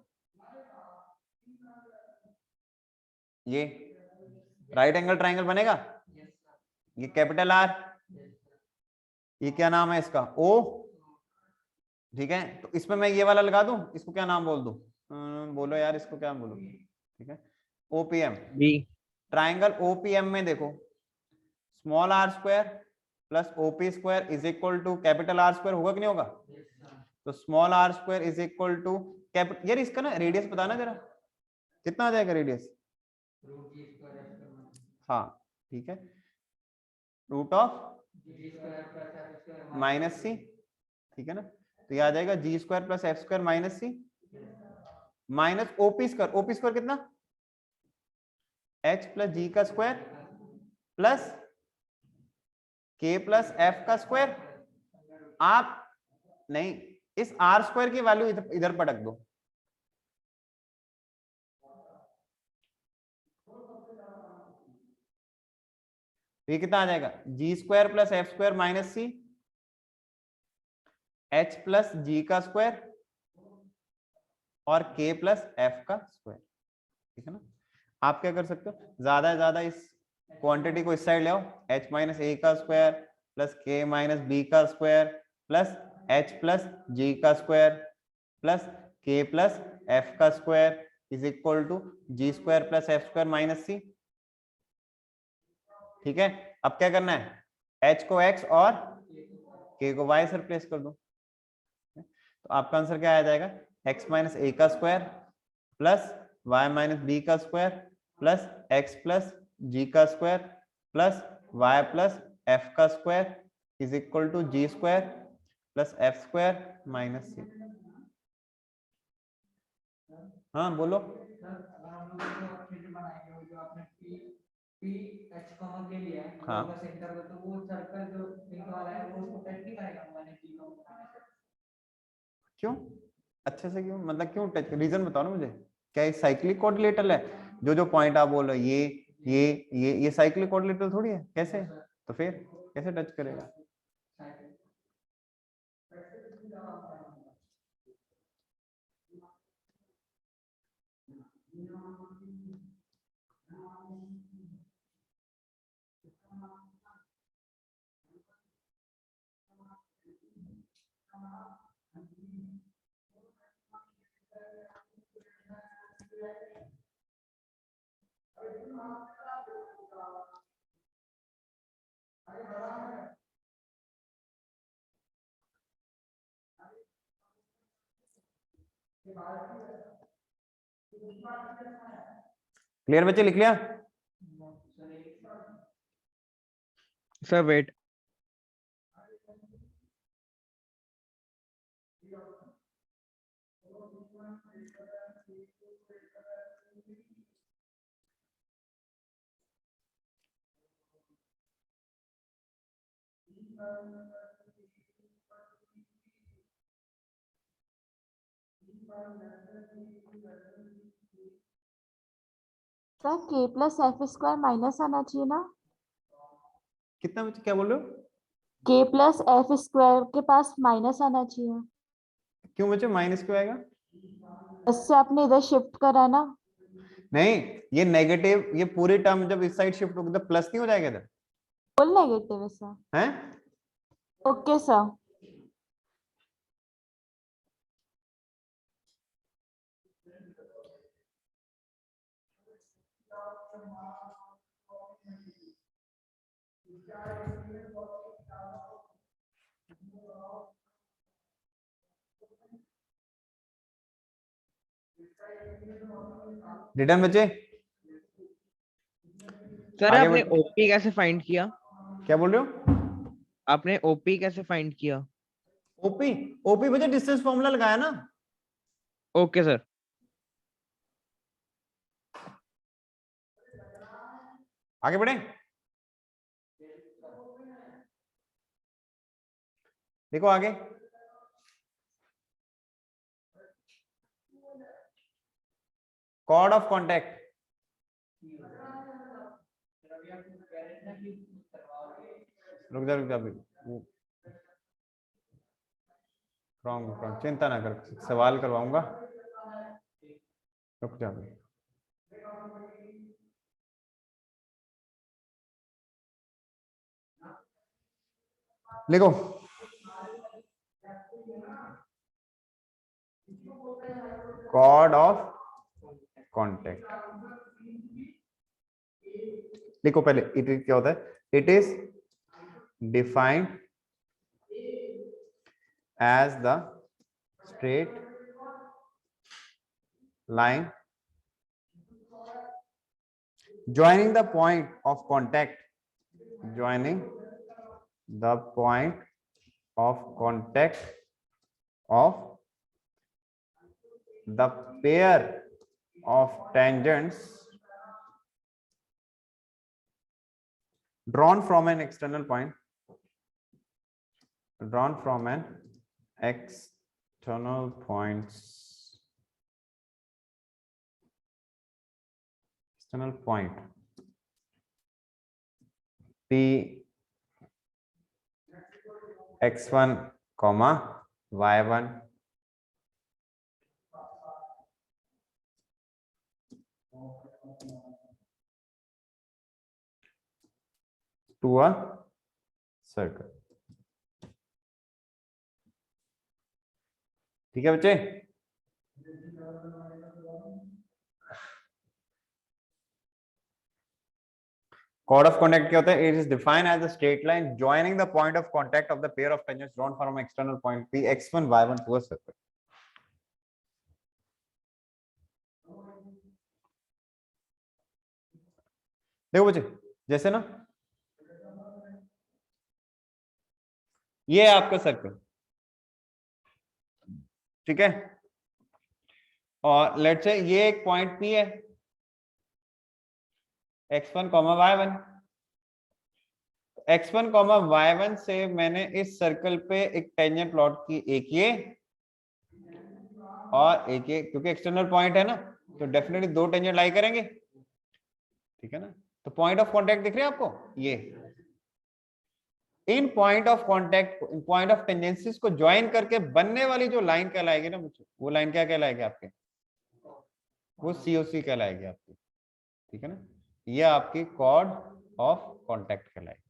ये राइट एंगल ट्राइंगल बनेगा, ये कैपिटल आर, ये क्या नाम है इसका, ओ, ठीक है। तो इसमें मैं ये वाला लगा दूं, इसको क्या नाम बोल दूं, बोलो यार इसको क्या बोलो, ठीक है, ओपीएम। B. ट्राइंगल ओपीएम में देखो small R square plus OP square is equal to capital R square, होगा कि नहीं होगा। तो small R square is equal to capital, यार इसका ना रेडियस बताना जरा, कितना आ जाएगा रेडियस, हाँ ठीक है, रूट ऑफ माइनस सी, ठीक है ना। तो ये आ जाएगा G square plus F square minus C minus OP square कितना, एच प्लस जी का square plus K plus F का स्क्वायर। आप नहीं, इस आर स्क्वायर की वैल्यू इधर पटक दो, तो ये कितना आ जाएगा, G square plus F square minus C, H plus जी का स्क्वायर और के प्लस एफ का स्क्वायर। ठीक है ना। आप क्या कर सकते हो, ज्यादा से ज्यादा इस क्वांटिटी को इस साइड ले आओ, एच माइनस ए का square plus K minus B का स्क्वायर प्लस एच प्लस जी का square plus K plus F का square is equal to ji square plus F square minus C. ठीक है, अब क्या करना है, एच को एक्स और के को वाई से रिप्लेस कर दो। तो आपका आंसर क्या आ जाएगा, एक्स माइनस ए का square plus Y minus B का स्क्वायर प्लस एक्स प्लस जी का square plus y plus F का square is equal to ji square plus F square minus c. हाँ बोलो। हाँ क्यों, अच्छे से क्यों, मतलब क्यों टच, रीजन बताओ ना मुझे। क्या ये साइक्लिक कोऑर्डिनेटर है, जो पॉइंट आप बोल रहे हो ये साइक्लिक कोऑर्डिनेटर थोड़ी है, कैसे, तो फिर कैसे टच करेगा। क्लियर बच्चे, लिख लिया। सर वेट, सर के प्लस एफ स्क्वायर माइनस आना चाहिए ना। कितना बच्चे, क्या बोल रहे हो, के प्लस एफ स्क्वायर के पास माइनस आना चाहिए। क्यों बच्चे माइनस क्यों आएगा। इससे आपने इधर शिफ्ट करा ना। नहीं, ये नेगेटिव, ये पूरी टर्म जब इस साइड शिफ्ट होगी तो प्लस नहीं हो जाएगा इधर, फुल नेगेटिव है सर। हैं। Okay sir. रिटर्न बच्चे, सर आगे आपने बढ़। ओपी कैसे फाइंड किया? क्या बोल रहे हो, आपने ओपी कैसे फाइंड किया? ओपी, ओपी बच्चे डिस्टेंस फॉर्मूला लगाया ना। Okay sir. आगे बढ़े, देखो आगे, कॉर्ड ऑफ कॉन्टैक्ट, रुक जा अभी, चिंता ना कर, सवाल करवाऊंगा, रुक जा अभी। लिखो, कॉर्ड ऑफ कॉन्टैक्ट, लिखो पहले, इट क्या होता है, it is defined as the straight line joining the point of contact, joining the point of contact of the pair of tangents drawn from an external point, drawn from an external points, external point P x1 comma y1 to a circle. ठीक है बच्चे? Chord of contact क्या होता है? It is defined as a straight line joining the point of contact of the pair of tangents drawn from external point P x1 y1 to a circle. देखो बच्चे, जैसे ना ये है आपका सर्कल, ठीक है, और लेट्स से ये एक पॉइंट P है x1 y1, x1 y1 से मैंने इस सर्कल पे एक टेंजेंट प्लॉट की, एक ये और एक ये, क्योंकि एक्सटर्नल पॉइंट है ना तो डेफिनेटली दो टेंजेंट लाई करेंगे, ठीक है ना। तो पॉइंट ऑफ कांटेक्ट दिख रहे हैं आपको, ये इन point of contact, point of tangencies को ज्वाइन करके बनने वाली जो लाइन कहलाएगी ना बच्चों, वो लाइन क्या कहलाएगी आपके, वो COC कहलाएगी आपकी, ठीक है ना। ये आपकी कॉर्ड ऑफ कांटेक्ट कहलाएगी।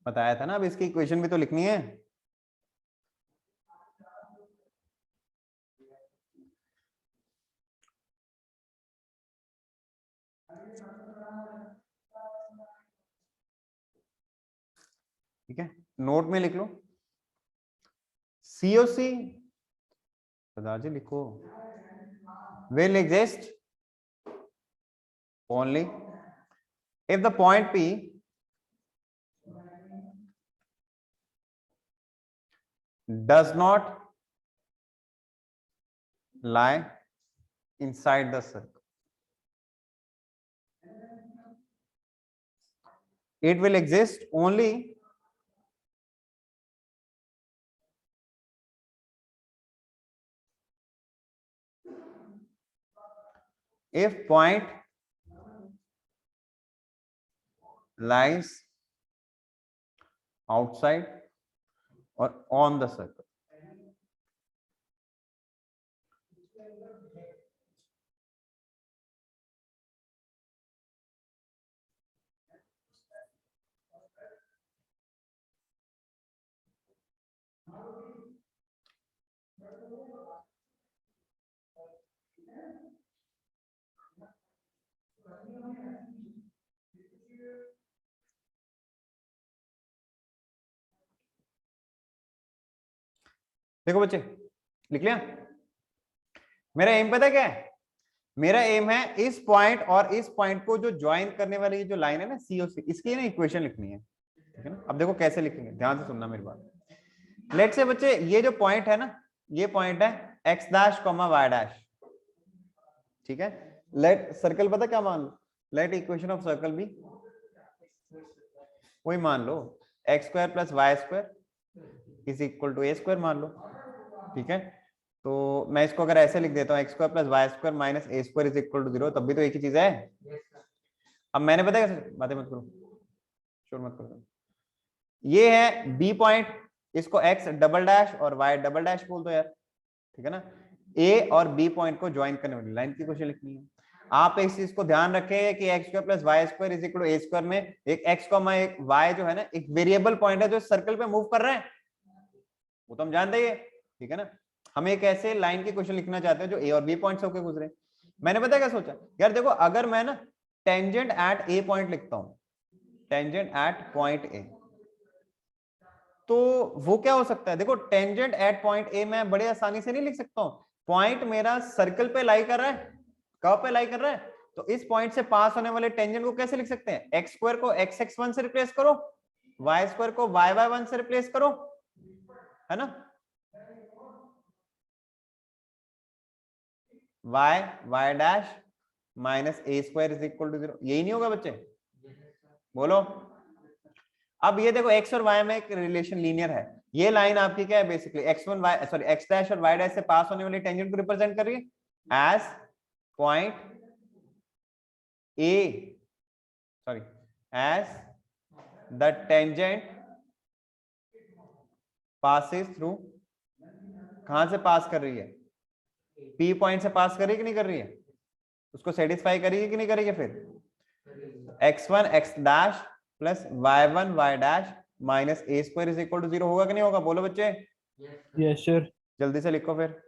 बताया था ना, अब इसकी इक्वेशन भी तो लिखनी है। ठीक है, नोट में लिख लो COC, जी लिखो, will exist only if the point P does not lie inside the circle. It will exist only if point lies outside or on the circle. देखो बच्चे, लिख लिया? मेरा एम पता क्या है? मेरा एम है इस पॉइंट और इस पॉइंट को जो ज्वाइन करने वाली जो लाइन है ना COC, इसकी ना इक्वेशन लिखनी है, ठीक है ना। अब देखो कैसे लिखेंगे, ध्यान से सुनना मेरी बात। लेट से बच्चे, ये जो पॉइंट है ना, ये पॉइंट है x डैश y डैश, ठीक है। लेट सर्कल पता क्या मान लो, लेट इक्वेशन ऑफ सर्कल भी वही मान लो, x square plus y square is equal to a square मान लो, ठीक है। तो मैं इसको अगर ऐसे लिख देता हूँ, x square plus y square minus a square is equal to 0, तब भी तो एक ही चीज है। अब मैंने पता कैसे, बातें मत करो, शोर मत करो, ये है B पॉइंट, इसको x डबल डैश और y डबल डैश बोल दो यार, ठीक है ना। A और B पॉइंट को ज्वाइन करने वाली लाइन की क्वेश्चन लिखनी है। आप इस चीज को ध्यान रखें कि x square plus y square is equal to a square में एक x कॉमा एक y जो है ना, एक वेरिएबल पॉइंट है जो सर्कल पे मूव कर रहा है, वो तो हम जानते ही है, ठीक है ना। हम एक ऐसे लाइन की क्वेश्चन लिखना चाहते हैं जो A और B पॉइंट से होकर गुजरे। मैंने पता क्या सोचा यार, देखो अगर मैं ना टेंजेंट एट A पॉइंट लिखता हूं, टेंजेंट एट पॉइंट A, तो वो क्या हो सकता है? देखो टेंजेंट एट पॉइंट A मैं बड़े आसानी से नहीं लिख सकता हूं। पॉइंट मेरा सर्कल पे लाई कर रहा है, कर्व पे लाई कर रहा है, तो इस पॉइंट से पास होने वाले टेंजेंट को कैसे लिख सकते हैं? x स्क्वायर को x(x1) से रिप्लेस करो, y स्क्वायर को y(y1) से रिप्लेस करो, है ना। y dash minus a square is equal to 0, यही नहीं होगा बच्चे? बोलो। अब ये देखो x और y में एक रिलेशन लीनियर है, ये लाइन आपकी क्या है basically, x1 y sorry x dash और y डैश से पास होने वाली टेंजेंट को रिप्रेजेंट कर रही है as point A, sorry, as the tangent passes through, कहां से पास कर रही है? P पॉइंट से पास कर रही है कि नहीं कर रही है? उसको सेटिस्फाई करेगी कि नहीं करेगी? फिर x1 x dash plus y1 y dash minus a square is equal to 0 होगा कि नहीं होगा? बोलो बच्चे। Yes sir. जल्दी से लिखो फिर।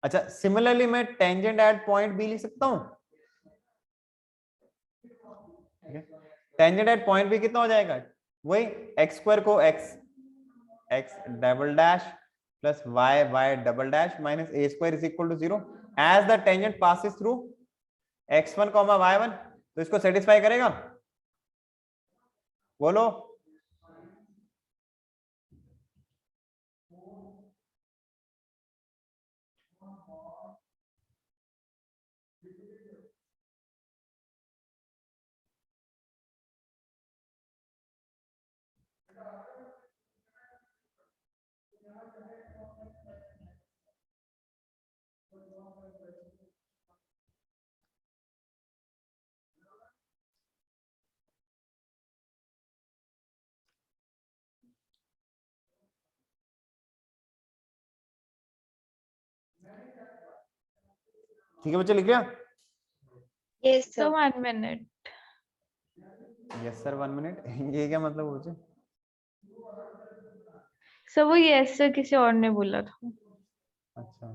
अच्छा, सिमिलरली मैं टेंजेंट एट पॉइंट बी लिख सकता हूं। टेंजेंट एट पॉइंट बी कितना हो जाएगा? वही एक्स स्क्वायर को X double dash plus Y double dash minus A square is equal to 0 as the tangent passes through x1 y1। तो इसको सेटिस्फाई करेगा? बोलो। ठीक है बच्चे, लिख लिया? Yes, So sir. 1 minute. Yes sir 1 minute. ये क्या मतलब बच्चे? So वो yes sir किसी और ने बोला था। अच्छा,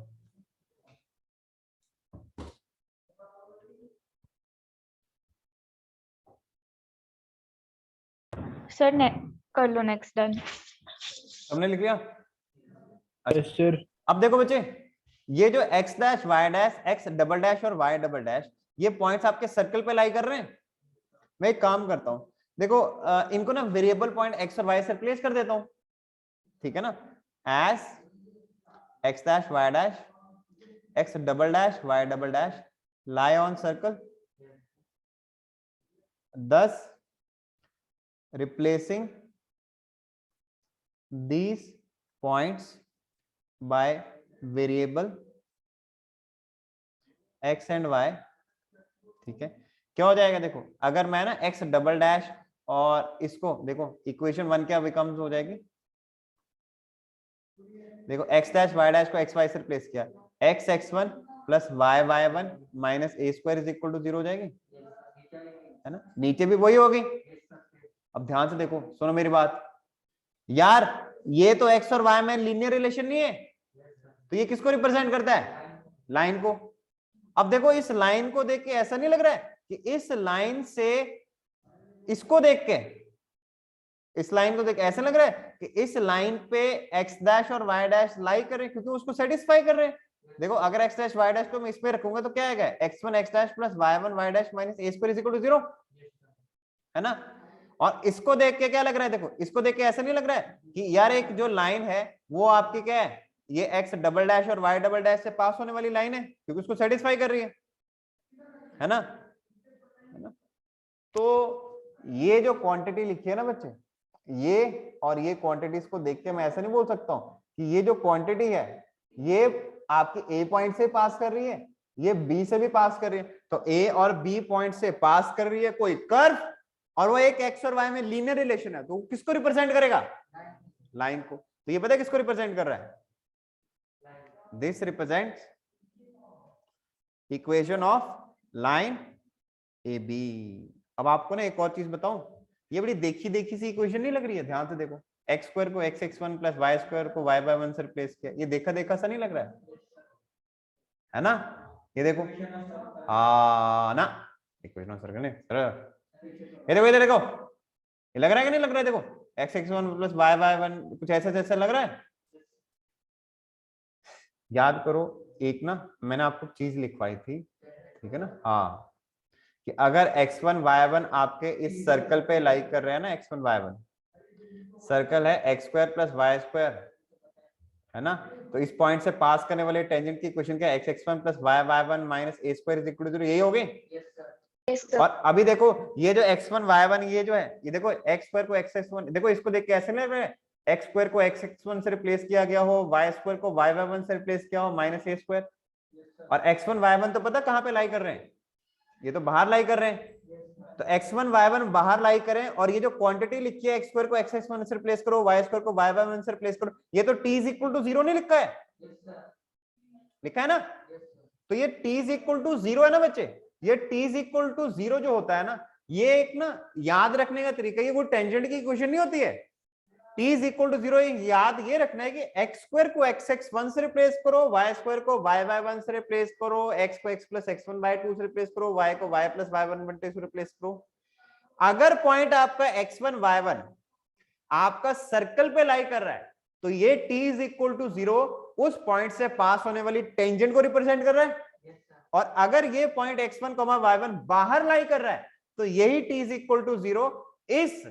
Sir ने कर लो next done. हमने लिख लिया? Yes sir. अब देखो बच्चे, ये जो x dash y dash x double dash और y डबल डैश, ये पॉइंट्स आपके सर्कल पे लाई कर रहे हैं। मैं एक काम करता हूं, देखो इनको ना वेरिएबल पॉइंट x और y से रिप्लेस कर देता हूं, ठीक है ना? As x dash y dash x double dash y double dash lie on circle, thus replacing these points by variable x and y। ठीक है, क्या हो जाएगा? देखो अगर मैं ना x डबल डैश और इसको देखो, इक्वेशन 1 क्या बिकम्स हो जाएगी? देखो x डैश y डैश को x y से रिप्लेस किया, x x1 plus y y1 minus a square is equal to 0 हो जाएगी, है ना? नीचे भी वही होगी। अब ध्यान से देखो, सुनो मेरी बात यार, ये तो x और y में लीनियर रिलेशन नहीं है, तो ये किसको रिप्रेजेंट करता है? लाइन को। अब देखो इस लाइन को देख के ऐसा नहीं लग रहा है कि इस लाइन से इसको देख के, इस लाइन को देख ऐसा लग रहा है कि इस लाइन पे x डैश और y डैश लाई कर रहे हैं, क्योंकि उसको सेटिस्फाई कर रहे हैं। देखो अगर x डैश y डैश को मैं इस पे रखूंगा तो क्या आएगा? x1 x dash plus y1 y dash minus a square is equal to 0, है ना? और इसको देख के क्या लग रहा है? देखो इसको देख के ऐसा नहीं लग रहा है कि यार एक जो लाइन है वो आपकी क्या है, ये x डबल डैश और y डबल डैश से पास होने वाली लाइन है, क्योंकि उसको सेटिस्फाई कर रही है ना? तो ये जो क्वांटिटी लिखी है ना बच्चे, ये और ये क्वांटिटीज को देख के मैं ऐसा नहीं बोल सकता हूं कि ये जो क्वांटिटी है ये आपकी A पॉइंट से पास कर रही है, ये B से भी पास कर रही है। तो A और B पॉइंट से पास कर रही है कोई कर्व, और वो एक x और y में लीनियर रिलेशन है, तो किसको रिप्रेजेंट करेगा? लाइन को। तो ये पता है किसको रिप्रेजेंट कर रहा है? This represents equation of line AB। अब आपको ना एक और चीज बताऊं, ये बड़ी देखी सी इक्वेशन नहीं लग रही है? ध्यान से देखो, x स्क्वायर को x x1 plus y square को y by 1 से रिप्लेस किया, ये देखा सा नहीं लग रहा है ना? ये देखो ना, इक्वेशन ऑफ सर्कल नहीं, ये देखो इधर देखो, ये लग रहा है कि नहीं लग रहा है? देखो x x1 plus y by 1 कुछ ऐसा जैसा लग रहा है। याद करो, एक ना मैंने आपको चीज लिखवाई थी, ठीक है ना? हाँ, कि अगर x1 y1 आपके इस सर्कल पे लाई कर रहे हैं ना, x1 y1 सर्कल है x square plus y square, है ना? तो इस पॉइंट से पास करने वाले टेंजेंट की इक्वेशन क्या है? x x1 plus y y1 minus a square is equal to 0, यही हो गई। Yes, sir. और अभी देखो ये जो x1 y1 ये जो है, ये देखो x स्क्वायर को x1, देखो इसको देख के ऐसे ले रहे हैं x स्क्वायर को x1 से रिप्लेस किया गया हो, y स्क्वायर को y1 से रिप्लेस किया हो माइनस a स्क्वायर, और x1 y1 तो पता कहां पे लाई कर रहे हैं, ये तो बाहर लाई कर रहे हैं, तो x1 y1 बाहर लाई करें, और ये जो क्वांटिटी लिखी है x स्क्वायर को x1 से रिप्लेस करो, y स्क्वायर को y1 से रिप्लेस करो, ये तो t इज इक्वल टू 0 नहीं लिखा है, लिखा है ना, तो ये t इज इक्वल टू 0 है ना बच्चे, ये t इज इक्वल टू 0 जो होता है ना, ये एक ना याद रखने का तरीका, ये कोई टेंजेंट की इक्वेशन नहीं होती है, t इज इक्वल टू 0 याद ये रखना है कि x स्क्वायर को x1 से रिप्लेस करो, y स्क्वायर को y1 से रिप्लेस करो, x को x प्लस x1 बाय 2 से रिप्लेस करो, y को y प्लस y1 बाय 2 से रिप्लेस करो। अगर पॉइंट आपका x1 y1 आपका सर्कल पे लाई कर रहा है, तो ये t इज इक्वल टू 0 उस पॉइंट से पास होने वाली टेंजेंट को रिप्रेजेंट कर रहा है, और अगर ये पॉइंट x1 y1 बाहर लाई कर रहा है, तो यही t इज इक्वल टू 0 इस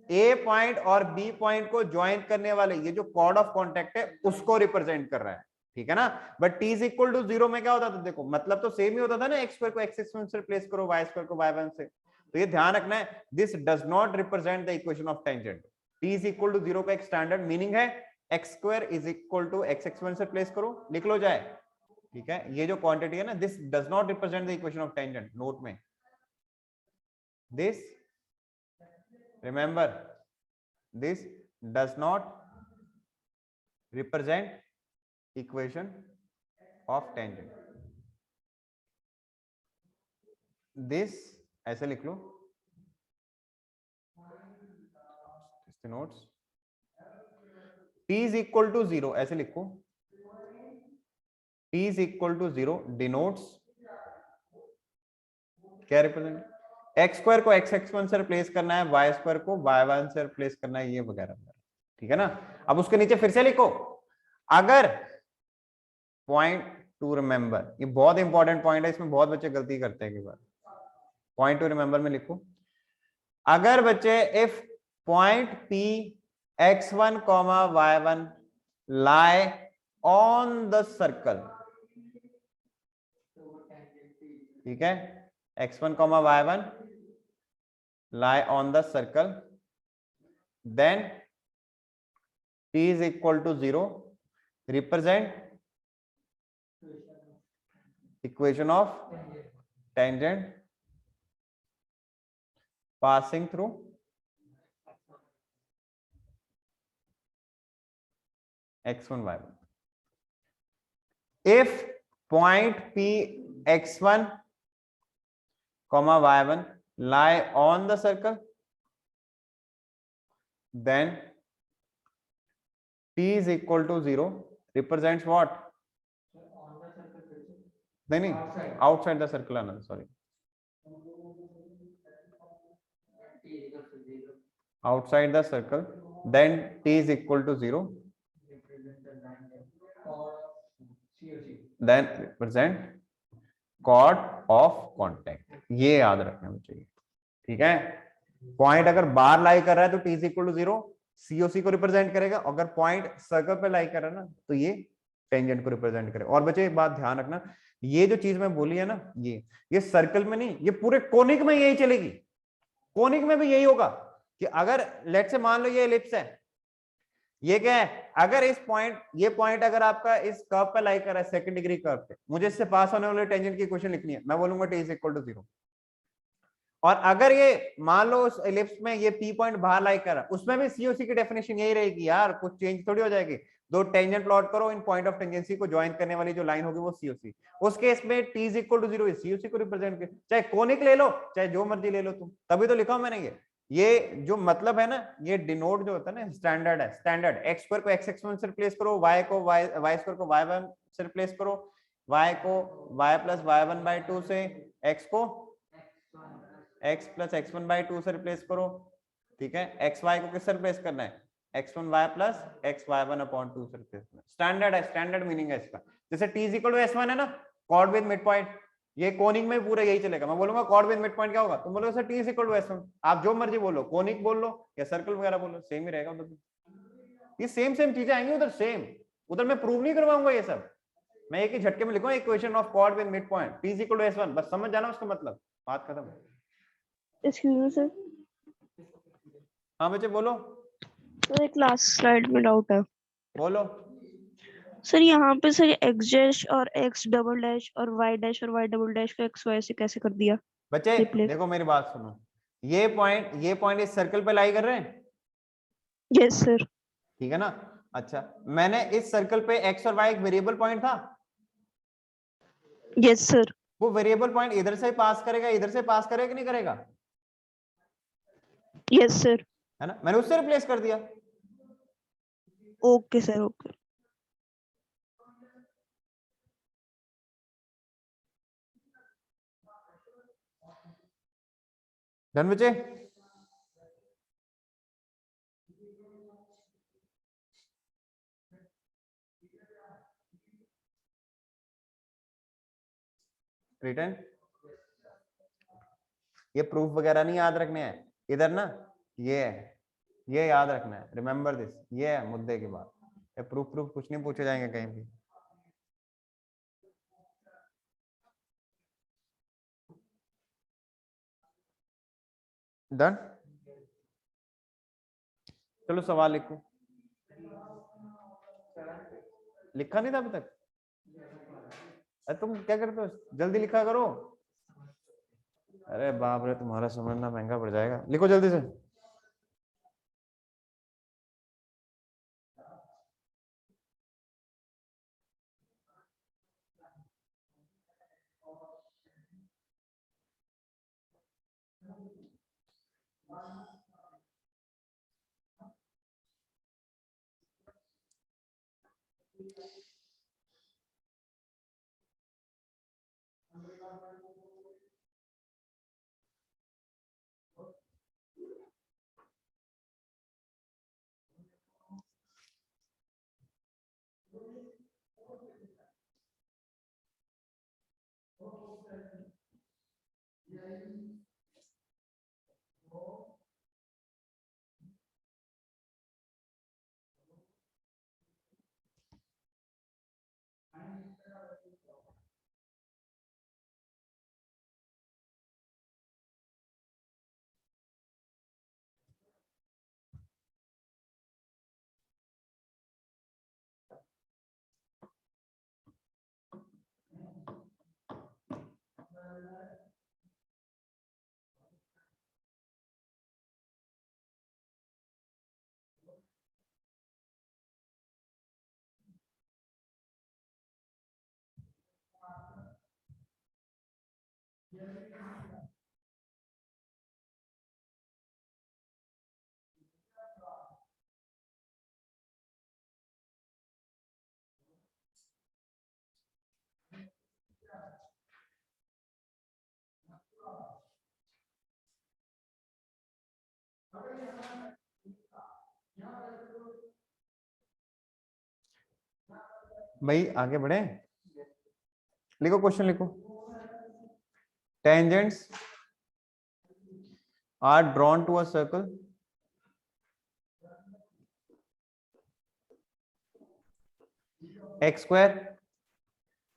A पॉइंट और B पॉइंट को ज्वाइन करने वाले ये जो कॉर्ड ऑफ कॉन्टेक्ट है उसको रिप्रेजेंट कर रहा है, ठीक है ना। But t is equal to 0 में क्या होता था, देखो मतलब तो सेम ही होता था ना, x स्क्वायर को x1 से रिप्लेस करो, y स्क्वायर को y1 से, तो ये ध्यान रखना है, this does not represent the equation of tangent. t is equal to 0 का एक स्टैंडर्ड मीनिंग है x square is equal to x1 से रिप्लेस करो, लिख लो जाए, ठीक है। ये जो क्वांटिटी है ना, this does not represent the equation of tangent, note में this, remember this does not represent equation of tangent, this ऐसे लिख लो notes, t is equal to 0 ऐसे लिखो, t is equal to 0 denotes क्या रिप्रेजेंट, एक्स स्क्वायर को x1 से replace करना है, y स्क्वायर को y1 से रिप्लेस करना है, ये वगैरह वगैरह, ठीक है ना। अब उसके नीचे फिर से लिखो, अगर पॉइंट टू रिमेंबर, ये बहुत इंपॉर्टेंट पॉइंट है, इसमें बहुत बच्चे गलती करते हैं, पॉइंट टू रिमेंबर में लिखो, अगर बच्चे if point p x1 y1 lie on the circle, ठीक है, x1 y1 lie on the circle, then t is equal to 0 represent equation of tangent passing through x1 y1. If point p x1 y1 lie on the circle, then t is equal to 0 represents what, नहीं outside the circle आना, sorry, outside the circle, then t is equal to 0, then represent chord of contact, ये याद रखना चाहिए, ठीक है। Point अगर बाहर लाई कर रहा है तो t is equal to 0 COC को रिप्रेजेंट करेगा, अगर पॉइंट सर्कल पे लाई कर रहा है ना तो ये टेंजेंट को रिप्रेजेंट करेगा। और बच्चे एक बात ध्यान रखना, ये जो चीज मैं बोली है ना, ये सर्कल में नहीं, ये पूरे कोनिक में यही चलेगी, कोनिक में भी यही होगा कि अगर लेट से मान लो ये एलिप्स है, ये क्या है, अगर इस पॉइंट, ये पॉइंट अगर आपका इस कर्व पे लाई कर रहा है, सेकंड डिग्री कर्व पे, मुझे इससे पास होने वाले टेंजेंट की इक्वेशन लिखनी है, मैं बोलूंगा t इज इक्वल टू 0। और अगर ये मान लो उस एलिप्स में ये p पॉइंट बाहर लाई कर रहा है, उसमें भी COC की डेफिनेशन यही रहेगी यार, कुछ चेंज थोड़ी हो जाएगी। दो टेंजेंट प्लॉट करो, इन पॉइंट ऑफ टेंजेंसी को ज्वाइन करने वाली जो लाइन होगी वो COC, उस केस में t is equal to 0 COC को रिप्रेजेंट कर, चाहे कोनिक ले लो चाहे जो मर्जी ले लो तुम, तभी तो लिखा हूं मैंने ये जो मतलब है ना, ये डिनोट जो होता है ना, स्टैंडर्ड है, स्टैंडर्ड। x स्क्वायर को x1 से रिप्लेस करो, y को y स्क्वायर को y1 से रिप्लेस करो, y को y प्लस y1 बाय 2 से, x को x प्लस x1 बाय 2 से रिप्लेस करो, ठीक है। x y को किससे रिप्लेस करना है, x1 y plus x y1 upon 2 से रिप्लेस करना है, स्टैंडर्ड है, स्टैंडर्ड मीनिंग है इसका। जैसे t is equal to s1 है ना, कॉर्ड विद मिड पॉइंट, ये कोनिक में पूरा यही चलेगा। मैं बोलूंगा कॉर्ड विद मिड पॉइंट क्या होगा, तुम बोलोगे sir t is equal to s1, आप जो मर्जी बोलो, कोनिक बोल लो या सर्कल वगैरह बोलो, सेम ही रहेगा उधर, ये सेम चीजें आएंगी उधर, सेम। उधर मैं प्रूव नहीं करवाऊंगा ये सब, मैं एक ही झटके में लिखूंगा equation of chord with mid point, t is equal to s1, बस समझ जाना उसका मतलब। बात खत्म। एक्सक्यूज मी सर, हाँ बच्चे बोलो सर एक लास्ट स्लाइड में डाउट है बोलो। सर। यहाँ पे सर एक्स डैश और एक्स डबल डैश और वाई डैश और वाई डबल डैश को एक्स वाई से कैसे कर दिया बच्चे रिप्लेस? देखो मेरी बात सुनो, ये पॉइंट इस सर्कल पे लाई कर रहे हैं, यस सर। ठीक है ना। अच्छा, मैंने इस सर्कल पे एक्स और वाई एक वेरिएबल पॉइंट था, यस सर। वो वेरिएबल पॉइंट इधर से पास करेगा, इधर से पास करेगा कि नहीं करेगा, यस सर। है ना। मैंने उससे रिप्लेस कर दिया। Okay sir, okay. डन बच्चे? रिटर्न, ये प्रूफ वगैरह नहीं याद रखने हैं इधर ना, ये है, ये याद रखना है, रिमेंबर दिस, ये है मुद्दे की बात। ये प्रूफ कुछ नहीं पूछे जाएंगे कहीं भी। डन? चलो सवाल लिखो। लिखा नहीं था अभी तक? अरे तुम क्या करते हो, जल्दी लिखा करो। अरे बाप रे, तुम्हारा समझना महंगा पड़ जाएगा। लिखो जल्दी से। भाई आगे बढ़े, लिखो क्वेश्चन लिखो। Tangents are drawn to a circle x square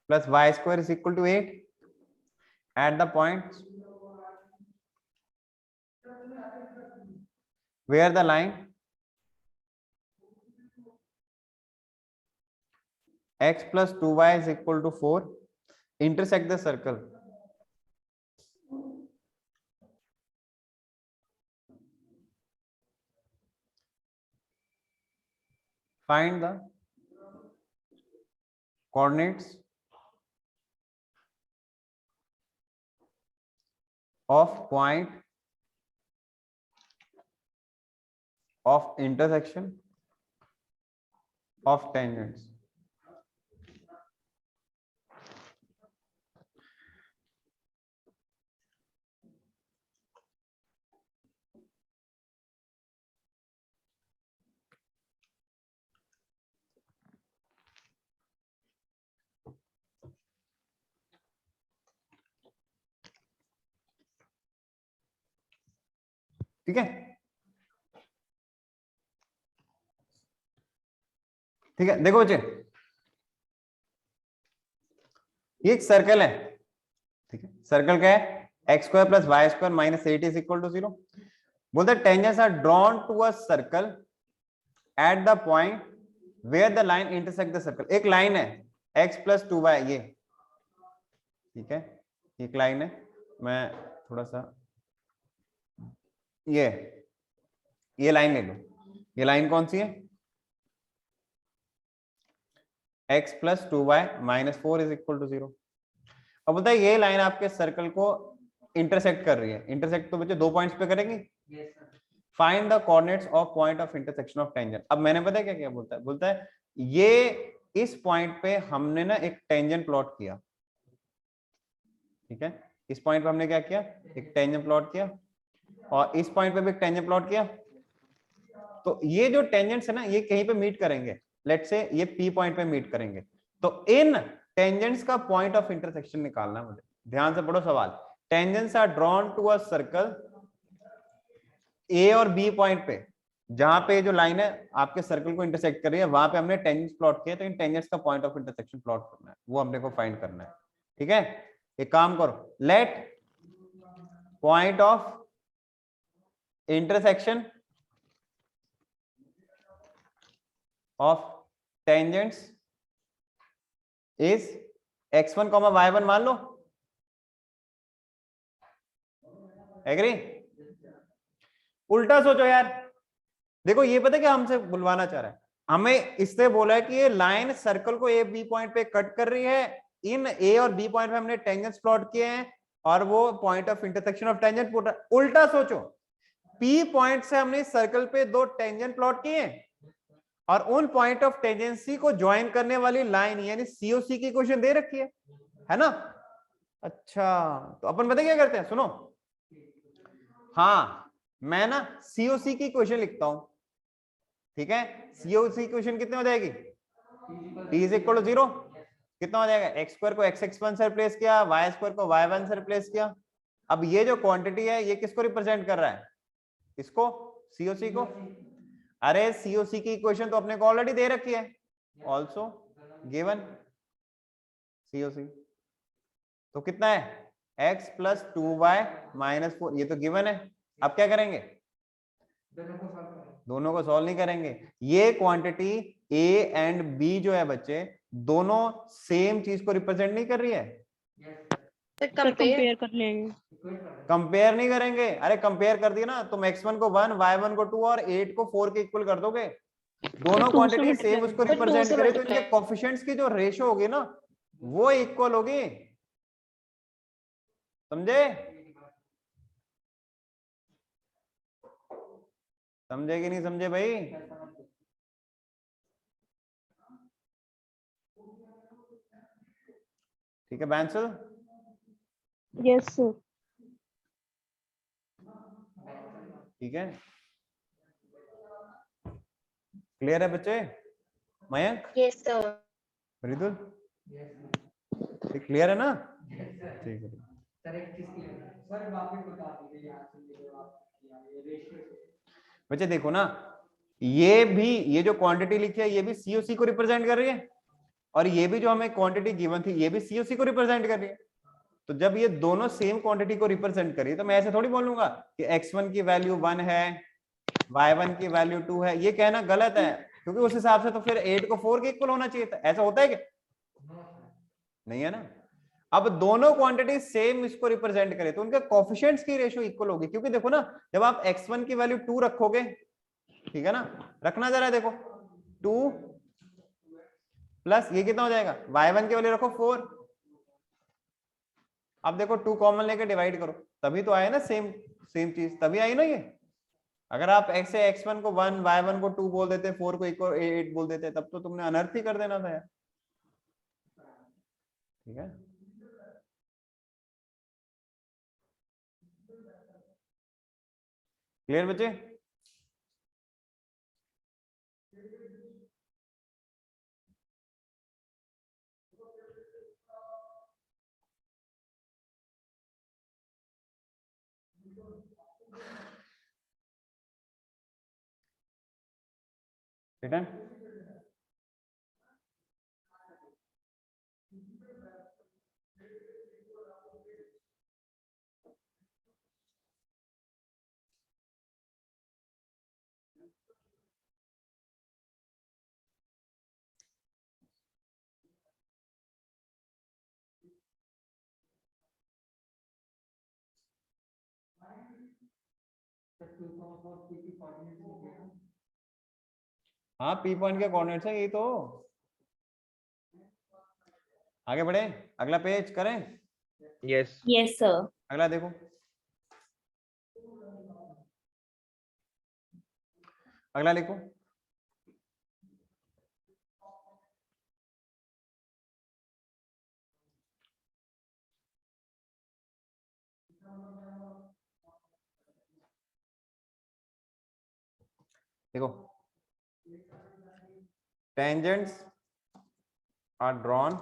plus y square is equal to 8 at the points where the line x plus 2y is equal to 4 intersect the circle. Find the coordinates of point of intersection of tangents. ठीक है, ठीक है। देखो बच्चे, ये एक circle है, ठीक है। सर्कल क्या है, X square plus Y square minus 8 is equal to 0। बोलते tangents are drawn to a circle at the point where the line intersect the circle. एक लाइन है x प्लस 2y, ये ठीक है, एक लाइन है, मैं थोड़ा सा ये लाइन ले लो। ये लाइन कौन सी है? x plus 2y minus 4 is equal to 0। अब बोलता है ये लाइन आपके सर्कल को इंटरसेक्ट कर रही है। इंटरसेक्ट तो बच्चे दो पॉइंट्स पे करेंगी। Find the coordinates of point of intersection of tangent. अब मैंने पता है क्या क्या बोलता है, बोलता है ये इस पॉइंट पे हमने ना एक टेंजेंट प्लॉट किया, ठीक है, इस पॉइंट पे हमने क्या किया, एक टेंजेंट प्लॉट किया, और इस पॉइंट पे भी एक टेंजेंट प्लॉट किया। तो ये जो टेंजेंट्स है ना, ये कहीं पे मीट करेंगे, लेट्स से ये P पॉइंट पे मीट करेंगे। तो इन टेंजेंट्स का पॉइंट ऑफ इंटरसेक्शन निकालना मुझे। ध्यान से पढ़ो सवाल। Tangents are drawn to a circle A और B पॉइंट पे, जहां पे जो लाइन है आपके सर्कल को इंटरसेक्ट कर रही है, वहां पे हमने टेंजेंट्स प्लॉट किया। तो इन टेंजेंट्स का पॉइंट ऑफ इंटरसेक्शन प्लॉट करना है, वो हमने को फाइंड करना है, ठीक है। एक काम करो, let point of intersection of tangents is x1, y1 मान लो। एग्री? उल्टा सोचो यार, देखो ये पता है क्या हमसे बुलवाना चाह रहा है, हमें इससे बोला है कि ये लाइन सर्कल को ए बी पॉइंट पे कट कर रही है। इन ए और बी पॉइंट पे हमने टेंजेंट्स प्लॉट किए हैं और वो point of intersection of tangent पूरा। उल्टा सोचो, पी पॉइंट से हमने सर्कल पे दो टेंजेंट प्लॉट किए और उन पॉइंट ऑफ टेंजेंसी को ज्वाइन करने वाली लाइन यानी सीओसी की इक्वेशन दे रखी है ना। अच्छा, तो अपन पता क्या करते हैं, सुनो, हाँ मैं ना सीओसी की इक्वेशन लिखता हूं, ठीक है। सीओसी इक्वेशन कितने हो जाएगी, t इज इक्वल टू 0, कितना हो जाएगा, एक्स स्क्वायर को x1 से रिप्लेस किया, वाई स्क्वायर को y1 से रिप्लेस किया। अब ये जो क्वांटिटी है ये किसको रिप्रेजेंट कर रहा है, इसको, सीओसी को। अरे सीओसी की इक्वेशन तो अपने को ऑलरेडी दे रखी है, ऑल्सो गिवन सीओसी। तो कितना है, x प्लस 2y माइनस 4, ये तो गिवन है। अब क्या करेंगे, दोनों को सॉल्व नहीं करेंगे। ये क्वांटिटी a एंड b जो है बच्चे, दोनों सेम चीज को रिप्रेजेंट नहीं कर रही है। कंपेयर कर लेंगे। कंपेयर नहीं करेंगे। अरे कंपेयर कर दिया ना, तुम x1 को 1, y1 को 2 और 8 को 4 के इक्वल कर दोगे। दोनों क्वांटिटी सेम उसको रिप्रेजेंट करे तो इनके कोएफिशिएंट्स की जो रेशो होगी ना वो इक्वल होगी, समझे? समझे कि नहीं समझे भाई? ठीक है बैंसल? Yes sir. ठीक है, क्लियर है बच्चे? Mayank, yes sir. मृदुल, ठीक क्लियर है ना? ठीक है बच्चे, देखो ना, ये भी, ये जो क्वांटिटी लिखी है ये भी सीओसी को रिप्रेजेंट कर रही है और ये भी जो हमें क्वांटिटी गिवन थी ये भी सीओसी को रिप्रेजेंट कर रही है। तो जब ये दोनों सेम क्वांटिटी को रिप्रेजेंट करिए तो मैं ऐसे थोड़ी बोलूंगा कि x1 की वैल्यू 1 है, y1 की वैल्यू 2 है। ये कहना गलत है, क्योंकि उस हिसाब से तो फिर 8 को 4 के इक्वल होना चाहिए था। ऐसा होता है क्या? नहीं है ना। अब दोनों क्वांटिटी सेम इसको रिप्रेजेंट करें तो उनके कोएफिशिएंट्स की रेशियो इक्वल होगी, क्योंकि देखो ना, जब आप x1 की वैल्यू 2 रखोगे, ठीक है ना, रखना जरा, देखो 2 प्लस ये कितना हो जाएगा, y1 की वैल्यू रखो 4। अब देखो 2 कॉमन लेके डिवाइड करो, तभी तो आया ना सेम चीज, तभी आई ना ये। अगर आप x1 को 1, y1 को 2 बोल देते, 4 को 8 बोल देते, तब तो तुमने अनर्थ ही कर देना था यार, ठीक है। क्लियर बच्चे? रिटर्न हाँ पी पॉइंट के कोऑर्डिनेट्स है, यही तो। आगे बढ़े, अगला पेज करें। Yes yes sir. अगला देखो, अगला लिखो। देखो, tangents are drawn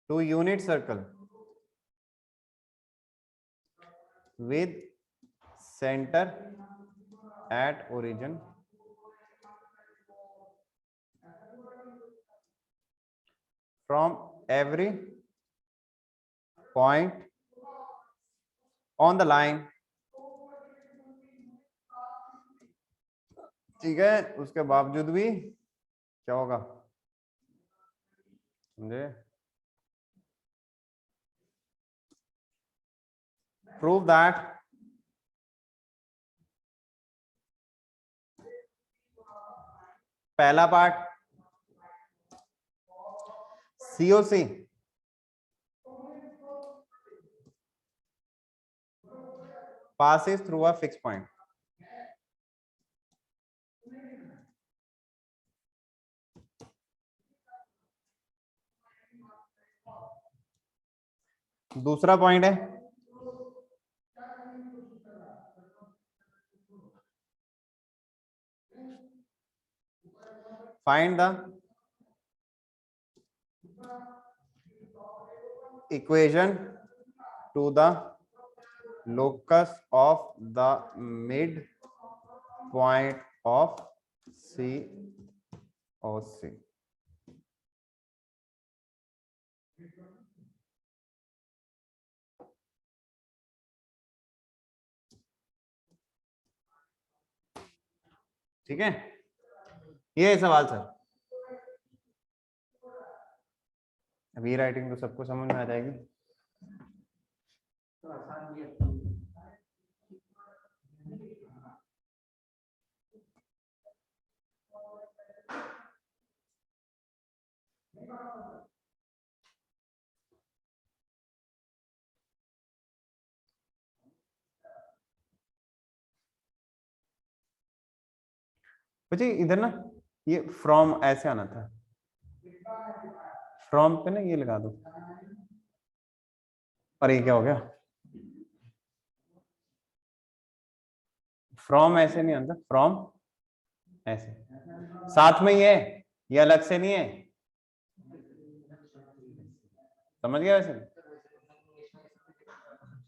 to unit circle with center at origin from every point on the line। ठीक है, उसके बावजूद भी क्या होगा, समझे? प्रूव दैट पहला part COC passes through a fixed point। दूसरा पॉइंट है find the equation to the locus of the mid point of COC। ठीक है, ये सवाल सर। अभी राइटिंग तो सबको समझ में आ जाएगी। बच्चे इधर ना ये फ्रॉम ऐसे आना था, फ्रॉम पे ना ये लगा दो, और ये क्या हो गया, फ्रॉम ऐसे नहीं आना, फ्रॉम ऐसे साथ में ये अलग से नहीं है, समझ गया वैसे?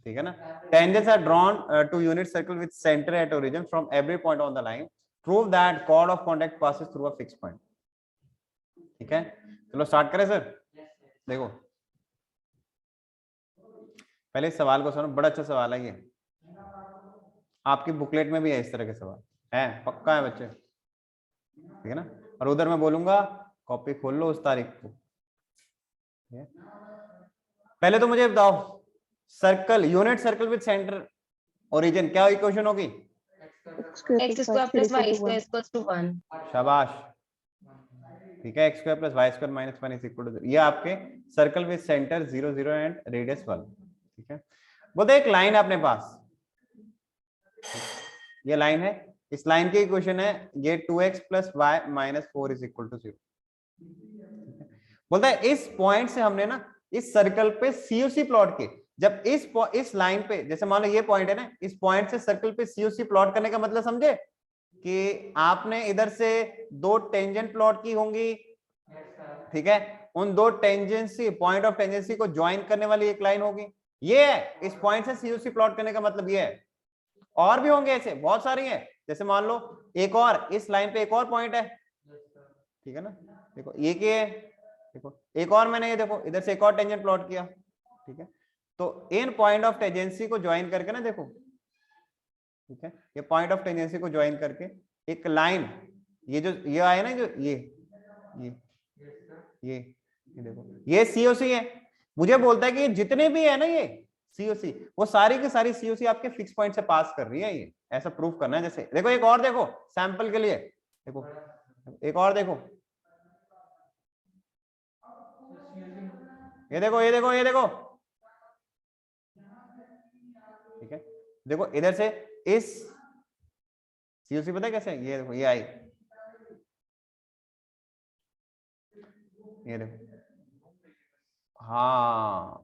ठीक है ना। Tangents are drawn to unit circle with center at origin from every point on the line। Prove that chord of contact passes through a fixed point। ठीक है, चलो स्टार्ट करें सर। देखो पहले इस सवाल को सुनो, बड़ा अच्छा सवाल है ये, आपकी बुकलेट में भी है इस तरह के सवाल है, पक्का है बच्चे, ठीक है ना। और उधर मैं बोलूंगा कॉपी खोल लो उस तारीख को। पहले तो मुझे बताओ, circle unit circle with centre origin क्या इक्वेशन होगी? x square plus y square equals to 1। शाबाश, ठीक है, x square plus Y square minus 1 is equal to, ये आपके circle with centre 0 0 and radius 1। ठीक है, बोलते एक लाइन है अपने पास, ये लाइन है, इस लाइन की इक्वेशन है ये 2x plus Y minus 4 is equal to 0। बोलता है इस पॉइंट से हमने ना इस सर्कल पे COC प्लॉट की, जब इस लाइन पे, जैसे मान लो ये पॉइंट है ना, इस पॉइंट से सर्कल पे COC प्लॉट करने का मतलब समझे कि आपने इधर से दो टेंजेंट प्लॉट की होंगी, ठीक है, उन दो टेंजेंसी पॉइंट ऑफ टेंजेंसी को ज्वाइन करने वाली एक लाइन होगी, ये है इस पॉइंट से COC प्लॉट करने का मतलब ये है। और भी होंगे ऐसे बहुत सारी हैं, जैसे मान लो एक और इस लाइन पे एक और पॉइंट है, ठीक है ना, देखो ये क्या है, देखो एक और मैंने ये देखो इधर से एक और टेंजेंट प्लॉट किया, ठीक है, तो इन पॉइंट ऑफ टेंजेंसी को ज्वाइन करके ना देखो, ठीक है, ये पॉइंट ऑफ टेंजेंसी को ज्वाइन करके एक लाइन, ये जो ये आया ना, जो ये देखो ये COC है, मुझे बोलता है कि जितने भी है ना ये सीओसी, वो सारी की सारी सीओसी आपके फिक्स पॉइंट से पास कर रही है, ये ऐसा प्रूफ करना है। जैसे देखो एक और देखो सैंपल के लिए, देखो एक और देखो, ये देखो ये देखो ये देखो, ठीक है। देखो इधर से इस सीओसी पता है कैसे, ये देखो ये आई, ये देखो, हाँ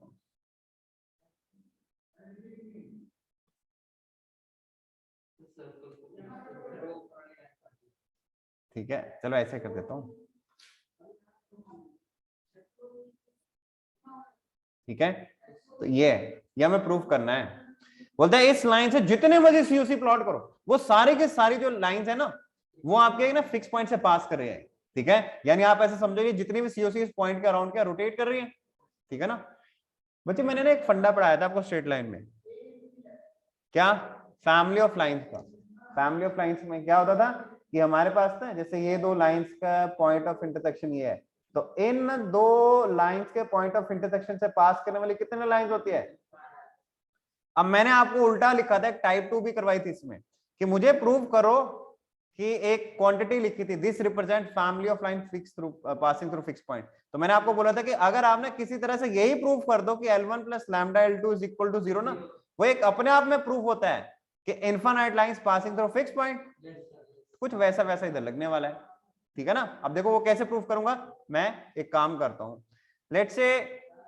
ठीक है, चलो ऐसे कर देता हूं, ठीक है। तो ये हमें प्रूफ करना है। बोलता है इस लाइन से जितने बजे सीओसी प्लॉट करो, वो सारे के सारी जो लाइंस है ना, वो आपके ना फिक्स पॉइंट से पास कर रही है, ठीक है। यानी आप ऐसे समझोगे जितनी भी सीओसी इस पॉइंट के अराउंड क्या रोटेट कर रही है, ठीक है ना। बच्चे मैंने ना एक फंडा पढ़ाया था आपको स्ट्रेट लाइन में, क्या, फैमिली ऑफ लाइंस का। फैमिली ऑफ लाइंस में क्या होता था कि हमारे पास था जैसे ये दो लाइंस का पॉइंट ऑफ इंटरसेक्शन ये है, तो इन दो लाइंस के पॉइंट ऑफ इंटरसेक्शन से पास करने वाली कितने लाइंस होती है। अब मैंने आपको उल्टा लिखा था, टाइप 2 भी करवाई थी इसमें, कि मुझे प्रूव करो कि एक क्वांटिटी लिखी थी, this represent family of line fix through passing through fix point. तो मैंने आपको बोला था कि अगर आपने किसी तरह से यही प्रूव कर दो कि L1 plus lambda L2 is equal to 0 ना, वो एक अपने आप में प्रूफ होता है कि infinite lines passing through fix point. कुछ वैसा वैसा इधर लगने वाला है, ठीक है ना। अब देखो वो कैसे प्रूफ करूंगा, मैं एक काम करता हूं, लेट्स से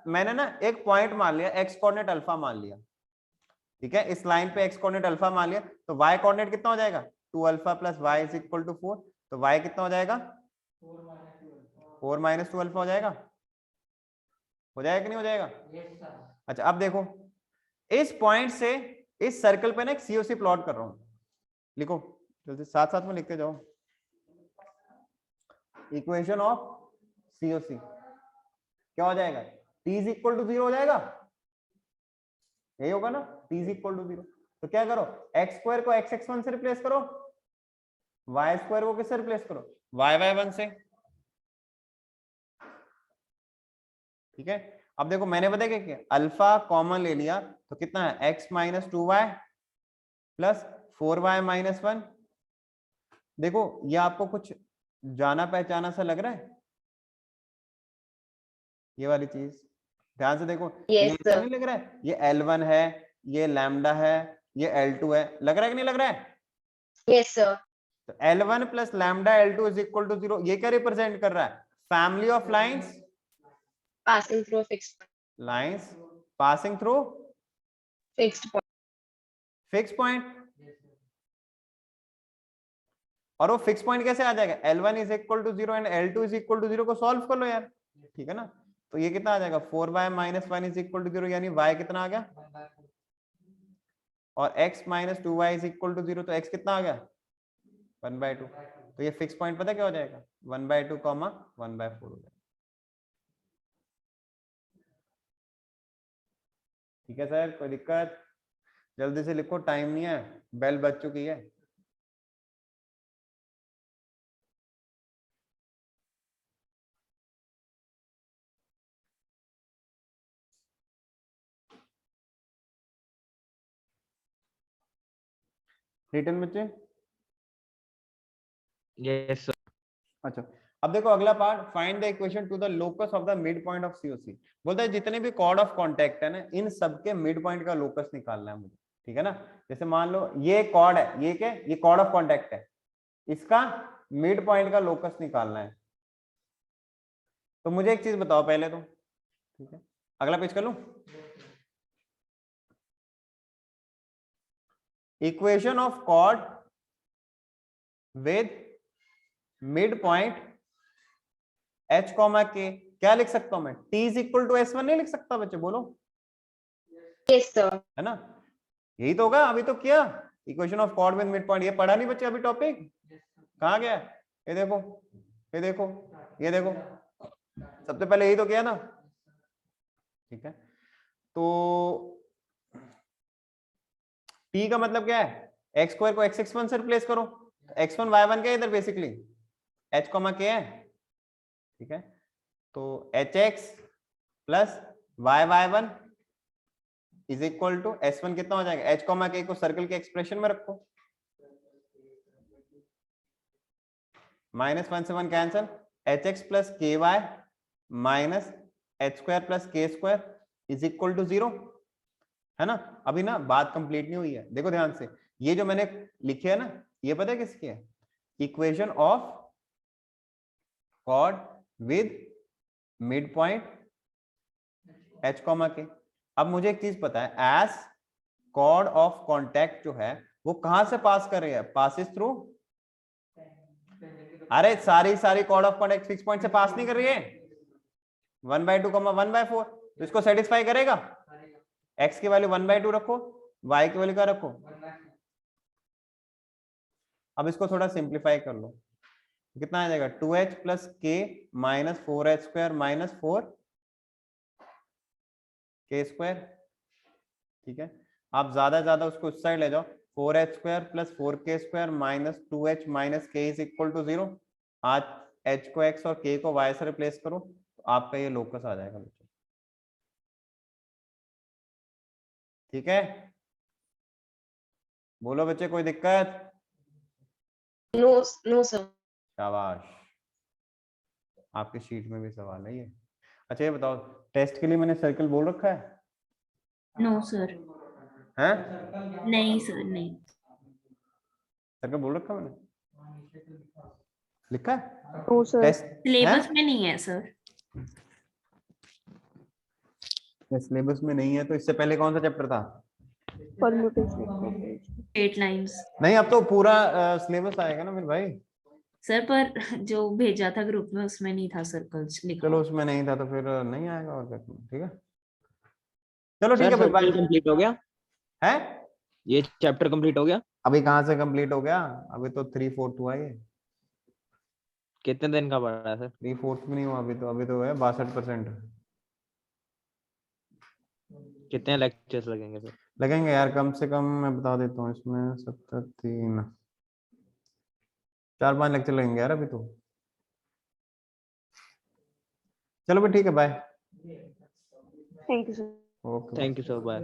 मैंने ना एक पॉइंट मान लिया, एक्स कोऑर्डिनेट अल्फा मान लिया, ठीक है। इस लाइन पे एक्स कोऑर्डिनेट अल्फा मान लिया, तो वाई कोऑर्डिनेट कितना हो जाएगा, 2 alpha plus Y is equal to 4। तो वाई कितना हो जाएगा, 4 माइनस 2 अल्फा हो जाएगा, हो जाएगा कि नहीं हो जाएगा। अच्छा अब देखो इस पॉइंट से इस सर्कल पे ना एक सीओसी प्लॉट कर रहा हूं, लिखो जल्दी साथ साथ में लिखते जाओ। इक्वेशन ऑफ सीओसी क्या हो जाएगा, t इज इक्वल टू 0 हो जाएगा, यही होगा ना, t इज इक्वल टू 0। तो क्या करो, एक्स स्क्वायर को xx1 से रिप्लेस करो, वाई स्क्वायर को किससे रिप्लेस करो, yy1 से, ठीक है। अब देखो मैंने बताया क्या, अल्फा कॉमन ले लिया तो कितना है, x minus 2y plus 4y minus 1। देखो ये आपको कुछ जाना पहचाना सा लग रहा है, ये वाली चीज ध्यान से देखो, ये Yes, ऐसा sir. नहीं लग रहा है, ये L1 है, ये लैम्डा है, ये L2 है, लग रहा है कि नहीं लग रहा है। Yes, sir. तो L1 plus lambda L2 is equal to 0, ये क्या रिप्रेजेंट कर रहा है, family of lines Passing through a fixed point. Lines passing through Fixed point. Fix point. और वो फिक्स पॉइंट कैसे आ जाएगा, L1 is equal to 0 and L2 is equal to 0 को सॉल्व कर लो यार, ठीक है ना। तो ये कितना आ जाएगा, 4y minus 1 is equal to 0, यानी y कितना आ गया, और x minus 2y is equal to 0, तो x कितना आ गया, 1/2। तो ये फिक्स पॉइंट पता क्या हो जाएगा, 1/2 कॉमा 1/4 हो जाएगा, ठीक है सर, कोई दिक्कत, जल्दी से लिखो, टाइम नहीं है, बेल बज चुकी है। रिटर्न बच्चे, Yes, sir. अच्छा अब देखो अगला part, find the equation to the locus of the mid point of COC. बोलता है जितने भी कॉर्ड ऑफ कांटेक्ट है ना, इन सबके मिड पॉइंट का लोकस निकालना है मुझे, ठीक है ना। जैसे मान लो ये कॉर्ड है, ये क्या, ये कॉर्ड ऑफ कांटेक्ट है, इसका मिड पॉइंट का लोकस निकालना है। तो मुझे एक चीज बताओ पहले तो, ठीक है, अगला पेज कर लूं। Equation of chord with mid point h comma k, क्या लिख सकता हूं मैं, t is equal to s1 नहीं लिख सकता बच्चे, बोलो, Yes, sir. है ना, यही तो होगा। अभी तो किया equation of chord with mid point, ये पढ़ा नहीं बच्चे अभी टॉपिक, कहाँ गया, ये देखो ये देखो ये देखो, सबसे पहले यही तो किया ना, ठीक है। तो t का मतलब क्या है, x स्क्वायर को xx1 से रिप्लेस करो, x1 y1 क्या है इधर बेसिकली, h, k है, ठीक है। तो hx plus y1 is equal to s1 कितना हो जाएगा, h कॉमा k को सर्कल के एक्सप्रेशन में रखो, -1 से 1 cancel, hx plus ky minus h square plus k square is equal to 0, है ना। अभी ना बात कंप्लीट नहीं हुई है, देखो ध्यान से, ये जो मैंने लिखे है ना, ये पता है किसकी है, equation of chord with mid point h comma k। अब मुझे एक चीज पता है, एज कॉर्ड ऑफ कॉन्टैक्ट जो है वो कहां से पास कर रही है, पासिस थ्रू, अरे sorry chord of contact fix point से पास नहीं कर रही है, 1/2 1/4, तो इसको सेटिस्फाई करेगा। x की वैल्यू 1/2 रखो, y की वैल्यू क्या रखो, अब इसको थोड़ा सिंप्लीफाई कर लो, कितना आ जाएगा, 2h plus k minus 4h square minus 4k square, ठीक है। आप ज्यादा उसको उस साइड ले जाओ, 4h square plus 4k square minus 2h minus k is equal to 0। आज h को x और k को y से रिप्लेस करो, तो आपका ये लोकस आ जाएगा बच्चों, ठीक है। बोलो बच्चे, कोई दिक्कत? No, no, sir. शाबाश, आपके शीट में भी सवाल है ये। अच्छा ये बताओ, टेस्ट के लिए मैंने सर्कल बोल रखा है? नो सर, हैं? नहीं सर, नहीं। सर्कल बोल रखा है मैंने, लिखा है नो सर, टेस्ट सिलेबस में नहीं है सर। सिलेबस में नहीं है, तो इससे पहले कौन सा चैप्टर था? परम्यूटेशन। 8 लाइन्स नहीं, अब तो पूरा सिलेबस आएगा ना फिर भाई। सर, पर जो भेजा था ग्रुप में उसमें नहीं था सर्कल्स लिखा। चलो उसमें नहीं था तो फिर नहीं आएगा, और क्या, ठीक है। चलो ठीक सर है फिर, सर्कल कंप्लीट हो गया है, ये चैप्टर कंप्लीट हो गया? अभी कहाँ से कंप्लीट हो गया, अभी तो 3/4 है, कितने दिन का पड़ा है सर? 3/4 भी नहीं हुआ अभी तो है 62%। कितने लेक्चर्स लगेंगे सर? लगेंगे यार, कम से कम मैं बता देता हूँ, इसमें 73 4-5 लेक्चर लगेंगे यार अभी तो। चलो भाई ठीक है, bye. Thank you sir. Okay, thank you sir, bye.